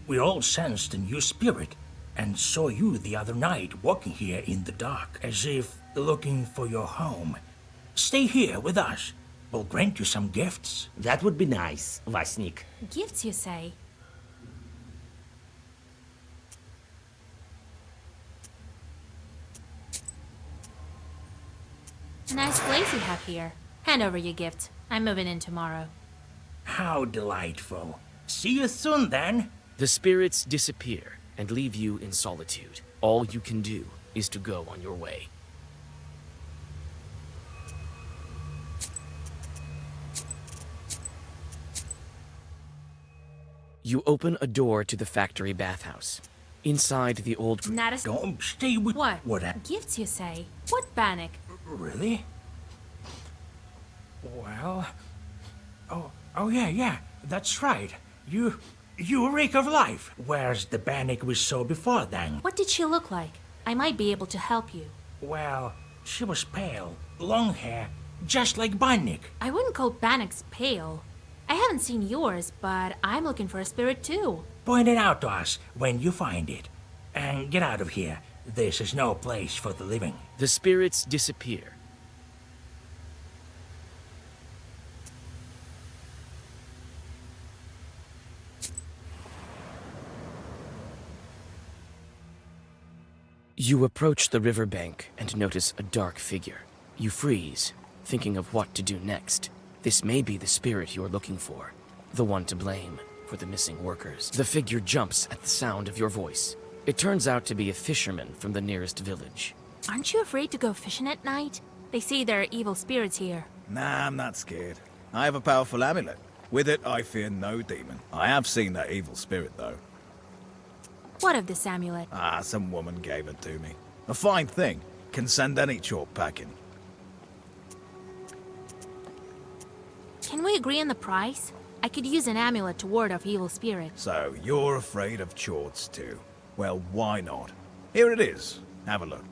We all sensed a new spirit and saw you the other night walking here in the dark, as if looking for your home. Stay here with us. We'll grant you some gifts. That would be nice, Vasnik. Gifts, you say? Nice place you have here. Hand over your gift. I'm moving in tomorrow. How delightful. See you soon, then. The spirits disappear and leave you in solitude. All you can do is to go on your way. You open a door to the factory bathhouse. Inside the old... Not a... Don't stay with... What? What? Gifts, you say? What Bannock? Really? Well... Oh yeah, that's right. You a rake of life. Where's the Bannock we saw before, then? What did she look like? I might be able to help you. Well, she was pale, long hair, just like Bannock. I wouldn't call Bannock's pale. I haven't seen yours, but I'm looking for a spirit too. Point it out to us when you find it. And get out of here. This is no place for the living. The spirits disappear. You approach the riverbank and notice a dark figure. You freeze, thinking of what to do next. This may be the spirit you're looking for, the one to blame for the missing workers. The figure jumps at the sound of your voice. It turns out to be a fisherman from the nearest village. Aren't you afraid to go fishing at night? They say there are evil spirits here. Nah, I'm not scared. I have a powerful amulet. With it, I fear no demon. I have seen that evil spirit, though. What of this amulet? Some woman gave it to me. A fine thing. Can send any chort packing. Can we agree on the price? I could use an amulet to ward off evil spirits. So, you're afraid of chorts, too? Well, why not? Here it is. Have a look.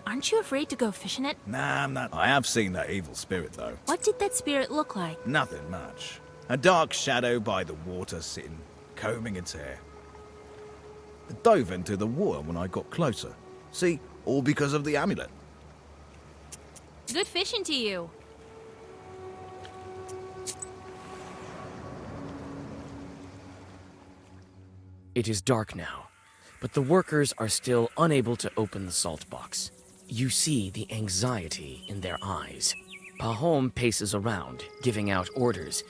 Aren't you afraid to go fishing at... Nah, I'm not. I have seen that evil spirit, though. What did that spirit look like? Nothing much. A dark shadow by the water sitting, combing its hair. It dove into the water when I got closer. See, all because of the amulet. Good fishing to you. It is dark now, but the workers are still unable to open the salt box. You see the anxiety in their eyes. Pahom paces around, giving out orders.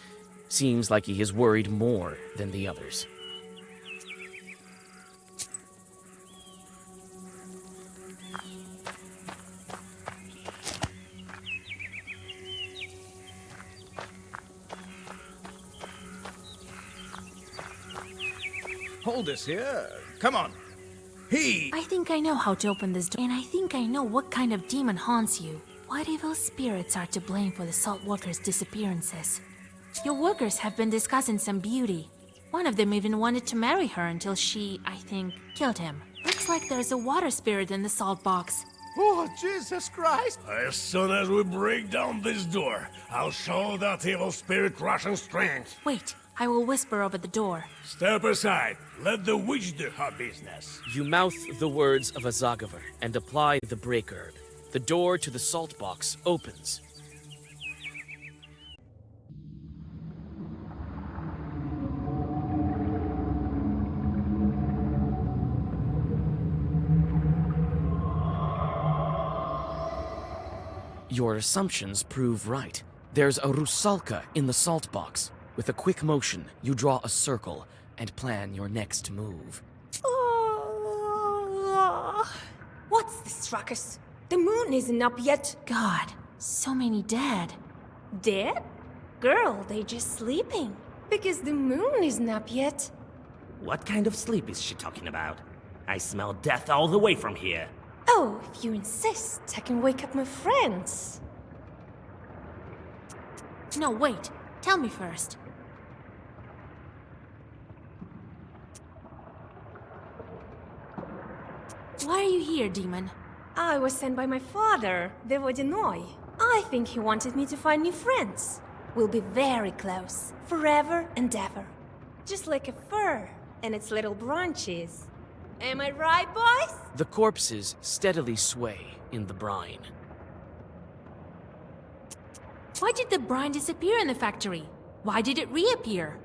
Seems like he is worried more than the others. Hold this here. Come on. I think I know how to open this door, and I think I know what kind of demon haunts you. What evil spirits are to blame for the salt workers' disappearances? Your workers have been discussing some beauty. One of them even wanted to marry her until she, I think, killed him. Looks like there's a water spirit in the salt box. Oh, Jesus Christ! As soon as we break down this door, I'll show that evil spirit Russian strength. Wait, I will whisper over the door. Step aside. Let the witch do her business. You mouth the words of a Zagaver and apply the break herb. The door to the salt box opens. Your assumptions prove right. There's a rusalka in the salt box. With a quick motion, you draw a circle and plan your next move. What's this, ruckus? The moon isn't up yet. God, so many dead. Dead? Girl, they're just sleeping. Because the moon isn't up yet. What kind of sleep is she talking about? I smell death all the way from here. Oh, if you insist, I can wake up my friends. No, wait. Tell me first. Why are you here, demon? I was sent by my father, the Vodinoy. I think he wanted me to find new friends. We'll be very close, forever and ever. Just like a fir and its little branches. Am I right, boys? The corpses steadily sway in the brine. Why did the brine disappear in the factory? Why did it reappear?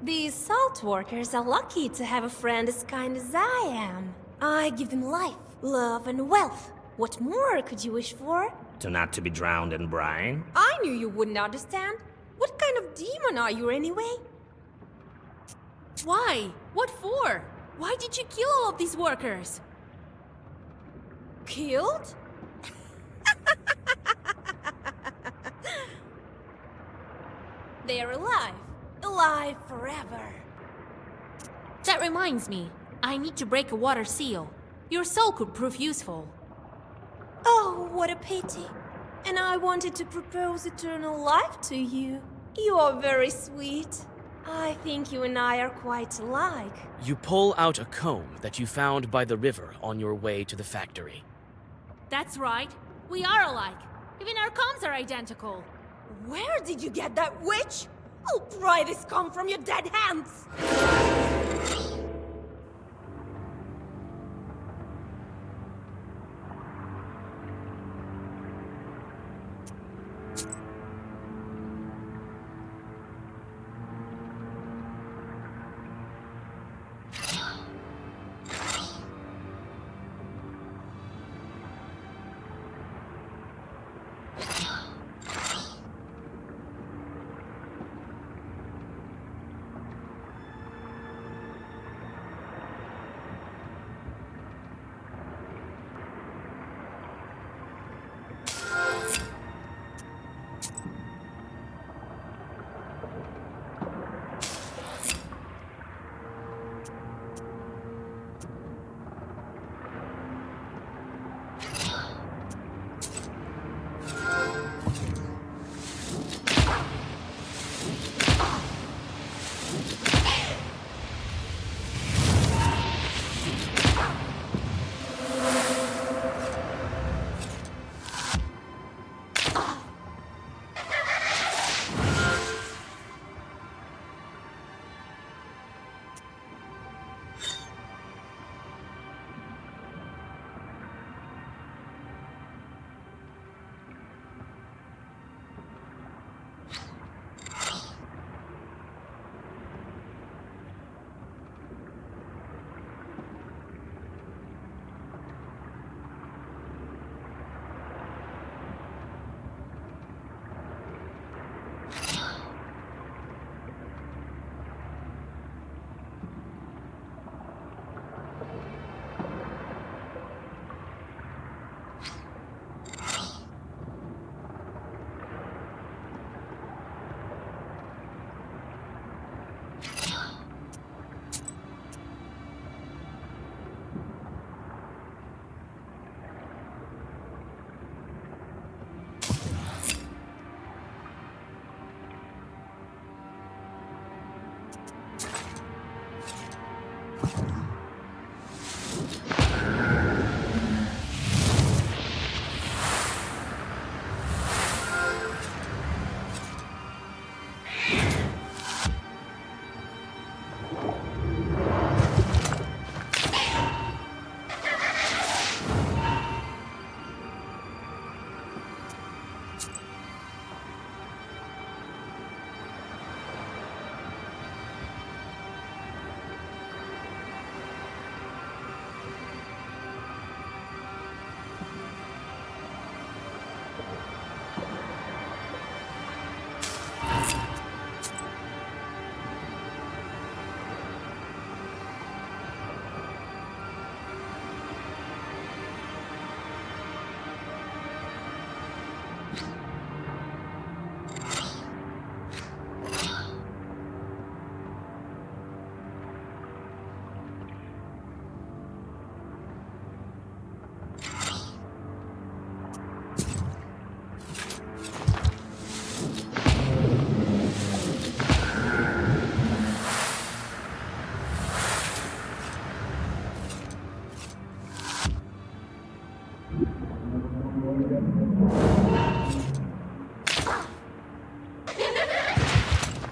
These salt workers are lucky to have a friend as kind as I am. I give them life, love, and wealth. What more could you wish for? To not to be drowned in brine? I knew you wouldn't understand. What kind of demon are you anyway? Why? What for? Why did you kill all of these workers? Killed? They're alive. Alive forever. That reminds me. I need to break a water seal. Your soul could prove useful. Oh, what a pity. And I wanted to propose eternal life to you. You are very sweet. I think you and I are quite alike. You pull out a comb that you found by the river on your way to the factory. That's right. We are alike. Even our combs are identical. Where did you get that, witch? I'll pry this comb from your dead hands!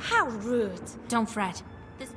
How rude. Don't fret. This.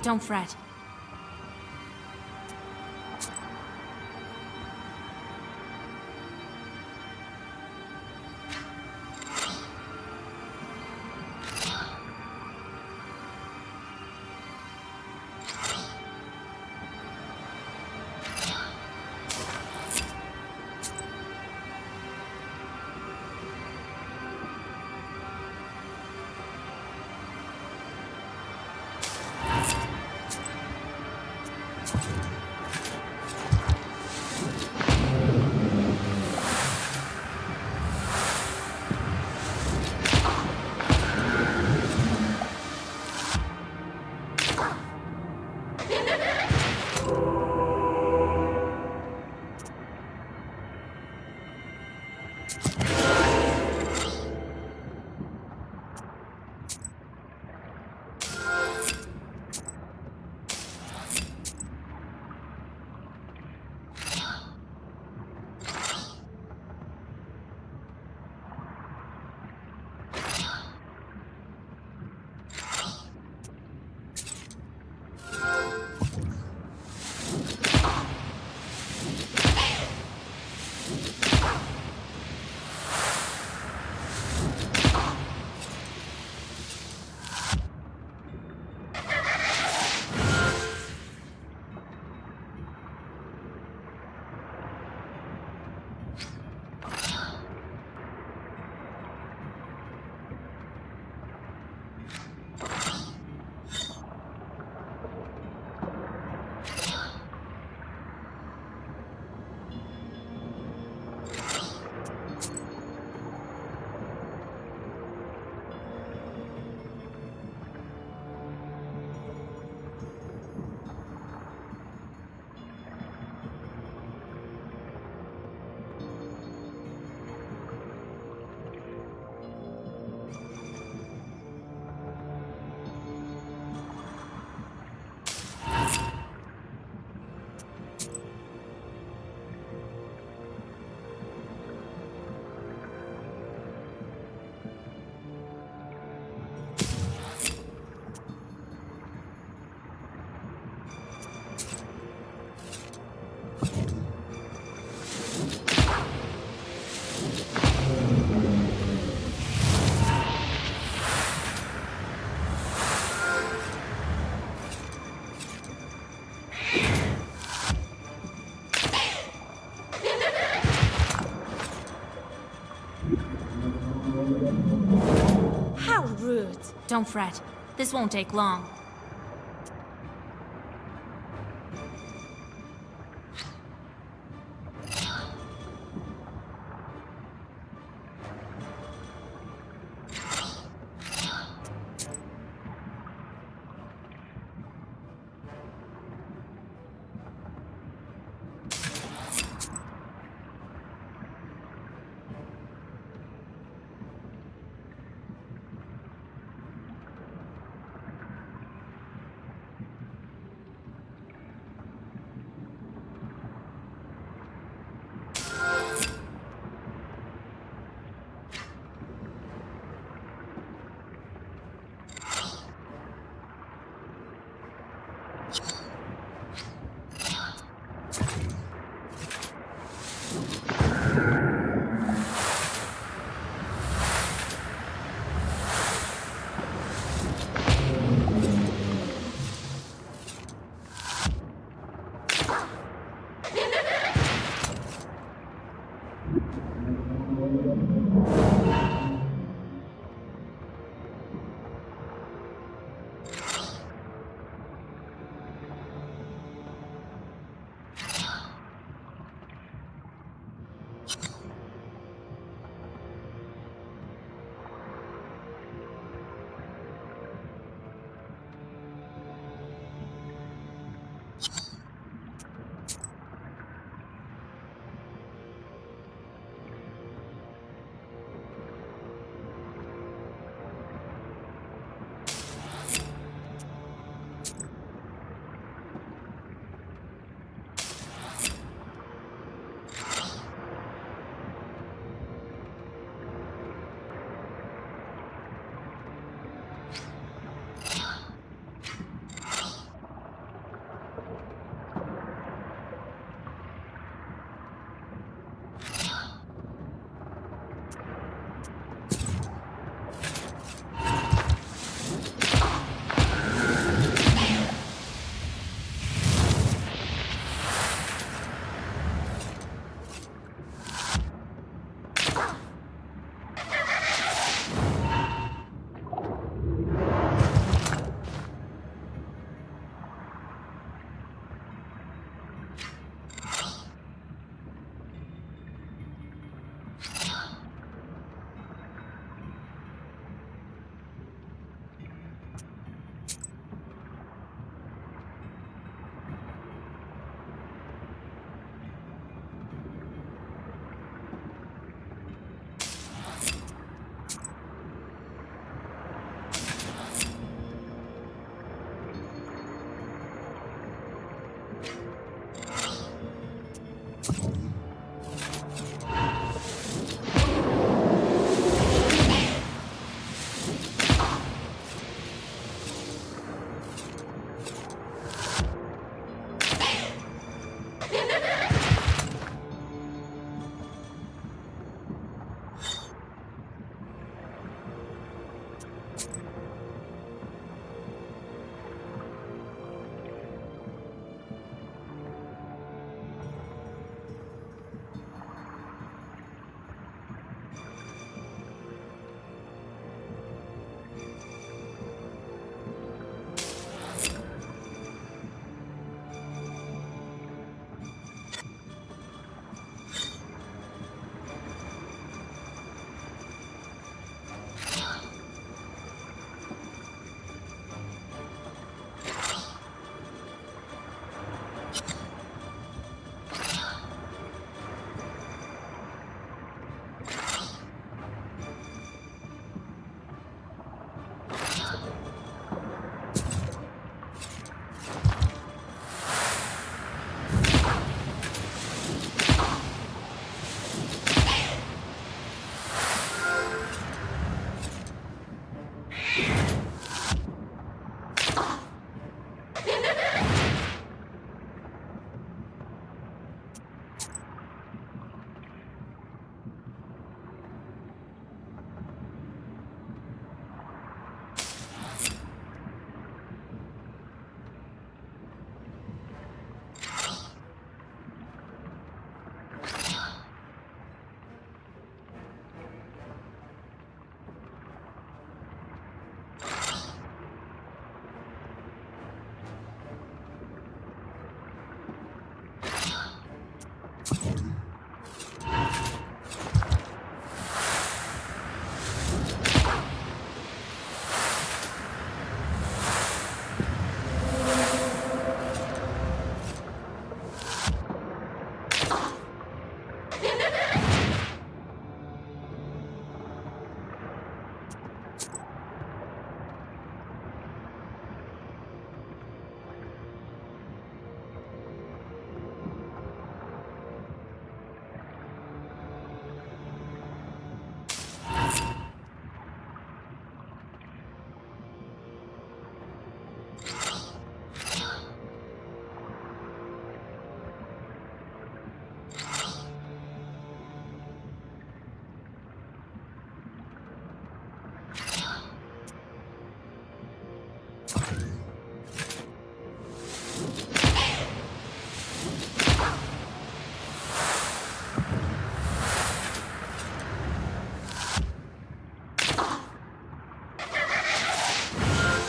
Don't fret. How rude. Don't fret. This won't take long.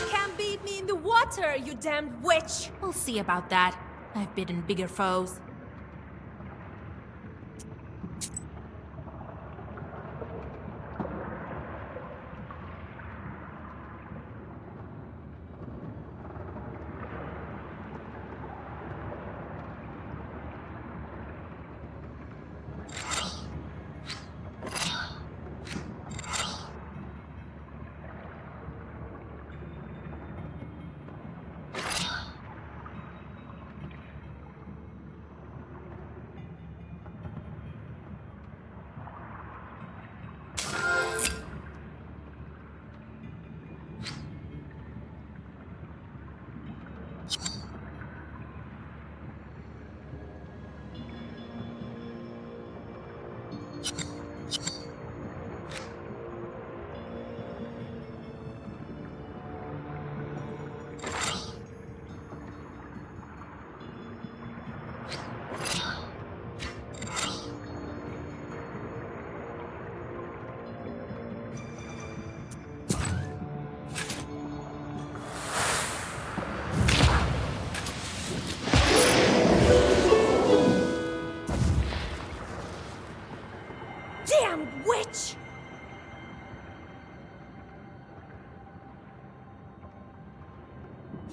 Can't beat me in the water, you damned witch! We'll see about that. I've beaten bigger foes. Damned witch!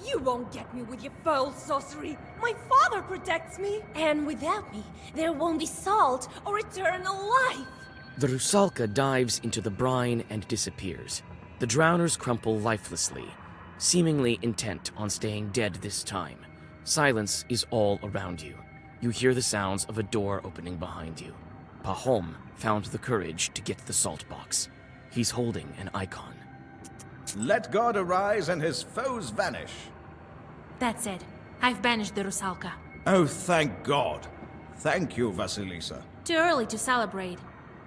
You won't get me with your foul sorcery. My father protects me. And without me, there won't be salt or eternal life. The Rusalka dives into the brine and disappears. The drowners crumple lifelessly, seemingly intent on staying dead this time. Silence is all around you. You hear the sounds of a door opening behind you. Pahom found the courage to get the salt box. He's holding an icon. Let God arise and his foes vanish. That's it. I've banished the Rusalka. Oh, thank God. Thank you, Vasilisa. Too early to celebrate.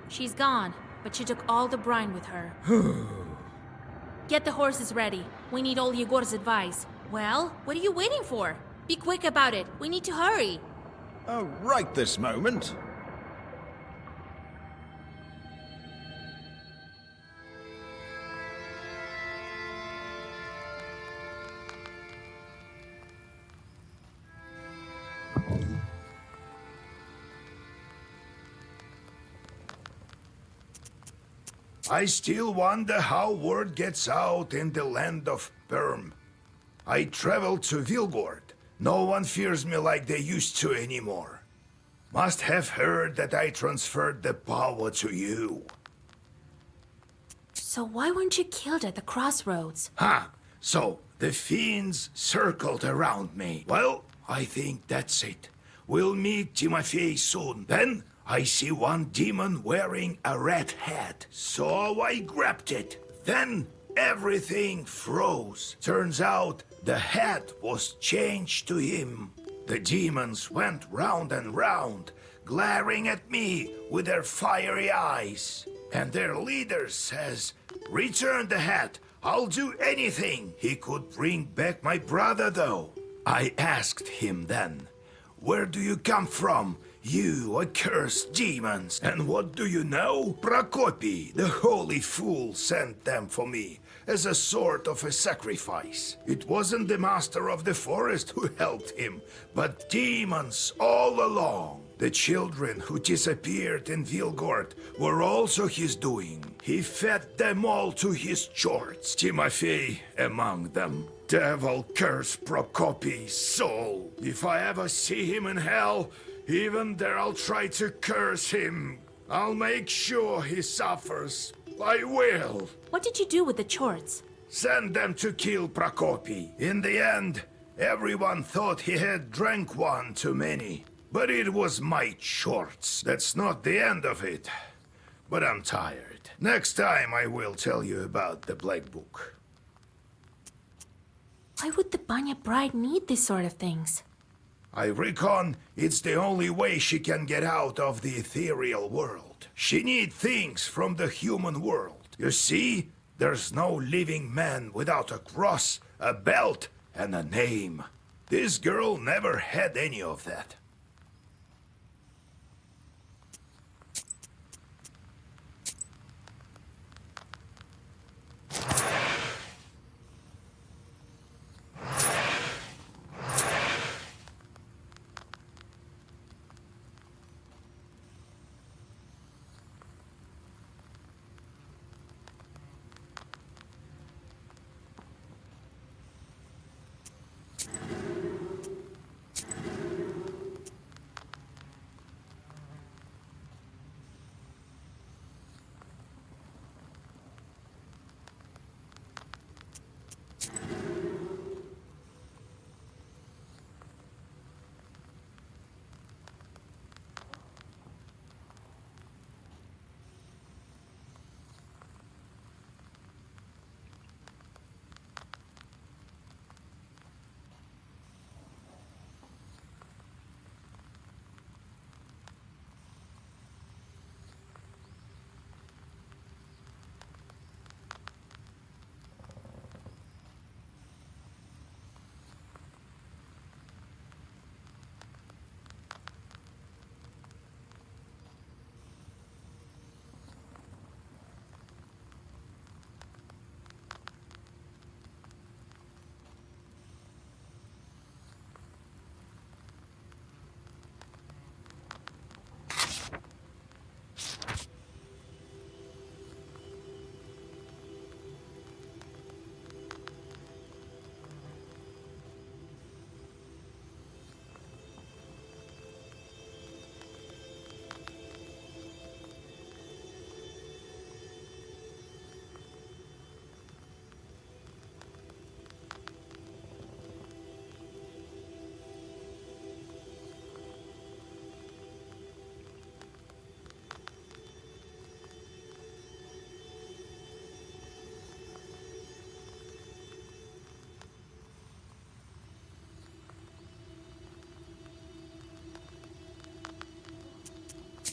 She's gone, but she took all the brine with her. Get the horses ready. We need all Yegor's advice. Well, what are you waiting for? Be quick about it. We need to hurry. Oh, right this moment. I still wonder how word gets out in the land of Perm. I traveled to Vilgord. No one fears me like they used to anymore. Must have heard that I transferred the power to you. So why weren't you killed at the crossroads? Ha! So, the fiends circled around me. Well, I think that's it. We'll meet Timofey soon. Then, I see one demon wearing a red hat. So I grabbed it. Then, everything froze. Turns out, the hat was changed to him. The demons went round and round, glaring at me with their fiery eyes. And their leader says, "Return the hat. I'll do anything." He could bring back my brother, though. I asked him then, "Where do you come from, you accursed demons?" And what do you know? Prokopy, the holy fool, sent them for me as a sort of a sacrifice. It wasn't the master of the forest who helped him, but demons all along. The children who disappeared in Vilgord were also his doing. He fed them all to his chords, Timofey among them. Devil curse Prokopy's soul. If I ever see him in hell, even there I'll try to curse him. I'll make sure he suffers. I will. What did you do with the chorts? Send them to kill Prokopy. In the end, everyone thought he had drank one too many. But it was my shorts. That's not the end of it. But I'm tired. Next time I will tell you about the Black Book. Why would the Banya bride need this sort of things? I reckon it's the only way she can get out of the ethereal world. She needs things from the human world. You see, There's no living man without a cross, a belt, and a name. This girl never had any of that.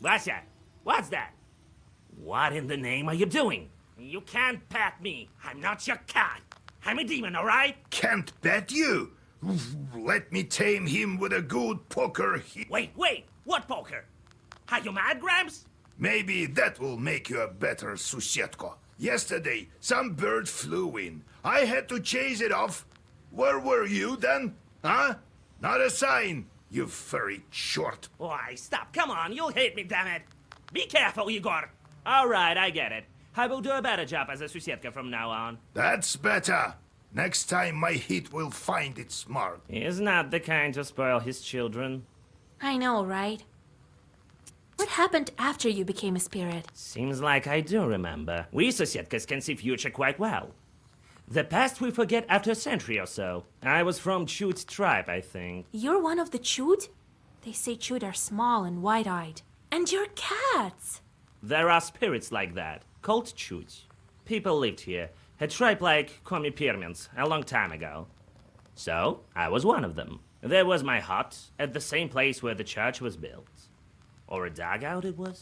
Vasya, what's that? What in the name are you doing? You can't pet me. I'm not your cat. I'm a demon, all right? Can't bet you. Let me tame him with a good poker. Wait, what poker? Are you mad, Gramps? Maybe that will make you a better Susetko. Yesterday, some bird flew in. I had to chase it off. Where were you then? Huh? Not a sign, you furry short. Why, stop. Come on, you'll hate me, damn it. Be careful, Igor. All right, I get it. I will do a better job as a Susetka from now on. That's better. Next time my hit will find its mark. He's not the kind to spoil his children. I know, right? What happened after you became a spirit? Seems like I do remember. We Susetkas can see future quite well. The past we forget after a century or so. I was from Chut tribe, I think. You're one of the Chut? They say Chut are small and wide-eyed. And you're cats! There are spirits like that, called Chut. People lived here, a tribe like Komi-Pyrmyns, a long time ago. So, I was one of them. There was my hut, at the same place where the church was built. Or a dugout it was.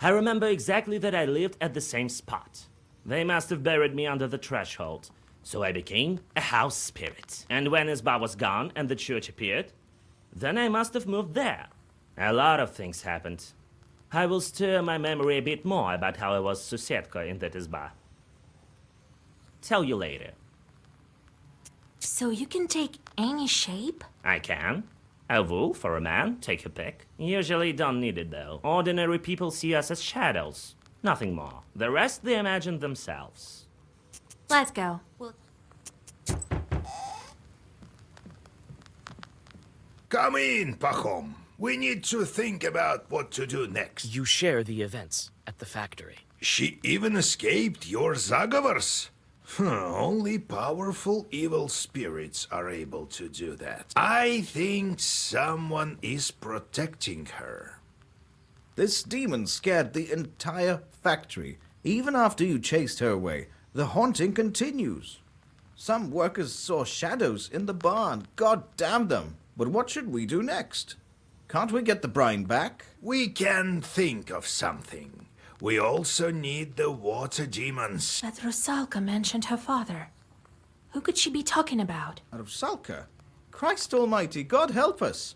I remember exactly that I lived at the same spot. They must have buried me under the threshold, so I became a house spirit. And when Isba was gone and the church appeared, then I must have moved there. A lot of things happened. I will stir my memory a bit more about how I was Susetka in that Isba. Tell you later. So you can take any shape? I can. A wolf or a man, take your pick. Usually don't need it though. Ordinary people see us as shadows. Nothing more. The rest they imagine themselves. Let's go. Come in, Pachom. We need to think about what to do next. You share the events at the factory. She even escaped your Zagavars. Only powerful evil spirits are able to do that. I think someone is protecting her. This demon scared the entire factory. Even after you chased her away, the haunting continues. Some workers saw shadows in the barn. God damn them. But what should we do next? Can't we get the brine back? We can think of something. We also need the water demons. But Rusalka mentioned her father. Who could she be talking about? Rusalka? Christ almighty, God help us!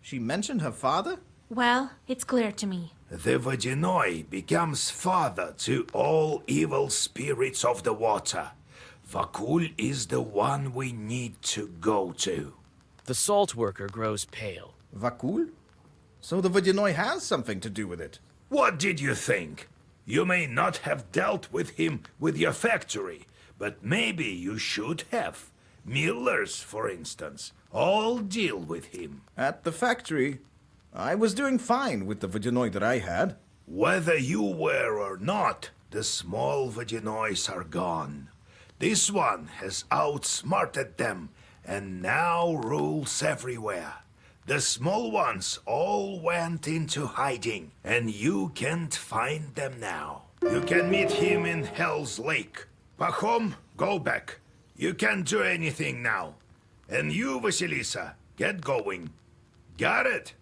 She mentioned her father? Well, it's clear to me. The Vodyanoi becomes father to all evil spirits of the water. Vakul is the one we need to go to. The salt worker grows pale. Vakul? So the Vodyanoi has something to do with it. What did you think? You may not have dealt with him with your factory, but maybe you should have. Millers, for instance, all deal with him. At the factory, I was doing fine with the Vodyanoi that I had. Whether you were or not, the small Vodyanois are gone. This one has outsmarted them and now rules everywhere. The small ones all went into hiding, and you can't find them now. You can meet him in Hell's Lake. Pahom, go back. You can't do anything now. And you, Vasilisa, get going. Got it?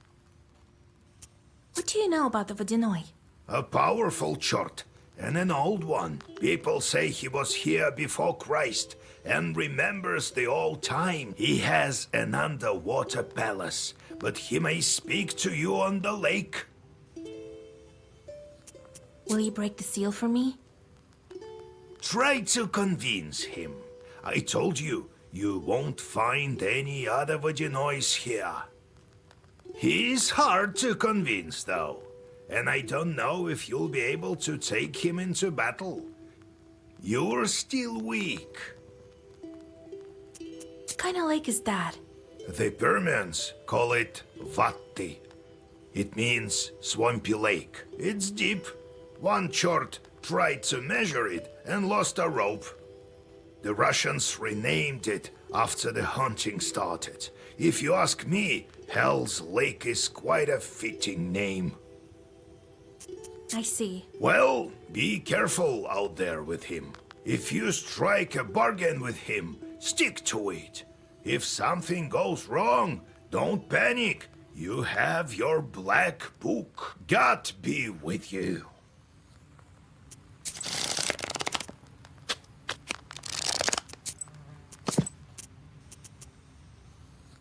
What do you know about the Vodyanoi? A powerful chort, and an old one. People say he was here before Christ, and remembers the old time. He has an underwater palace, but he may speak to you on the lake. Will you break the seal for me? Try to convince him. I told you, you won't find any other Vodyanois here. He's hard to convince, though, and I don't know if you'll be able to take him into battle. You're still weak. What kind of lake is that? The Permians call it Vatti. It means swampy lake. It's deep. One chort tried to measure it and lost a rope. The Russians renamed it after the hunting started. If you ask me, Hell's Lake is quite a fitting name. I see. Well, be careful out there with him. If you strike a bargain with him, stick to it. If something goes wrong, don't panic. You have your black book. God be with you.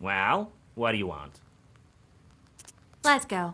Well, what do you want? Let's go.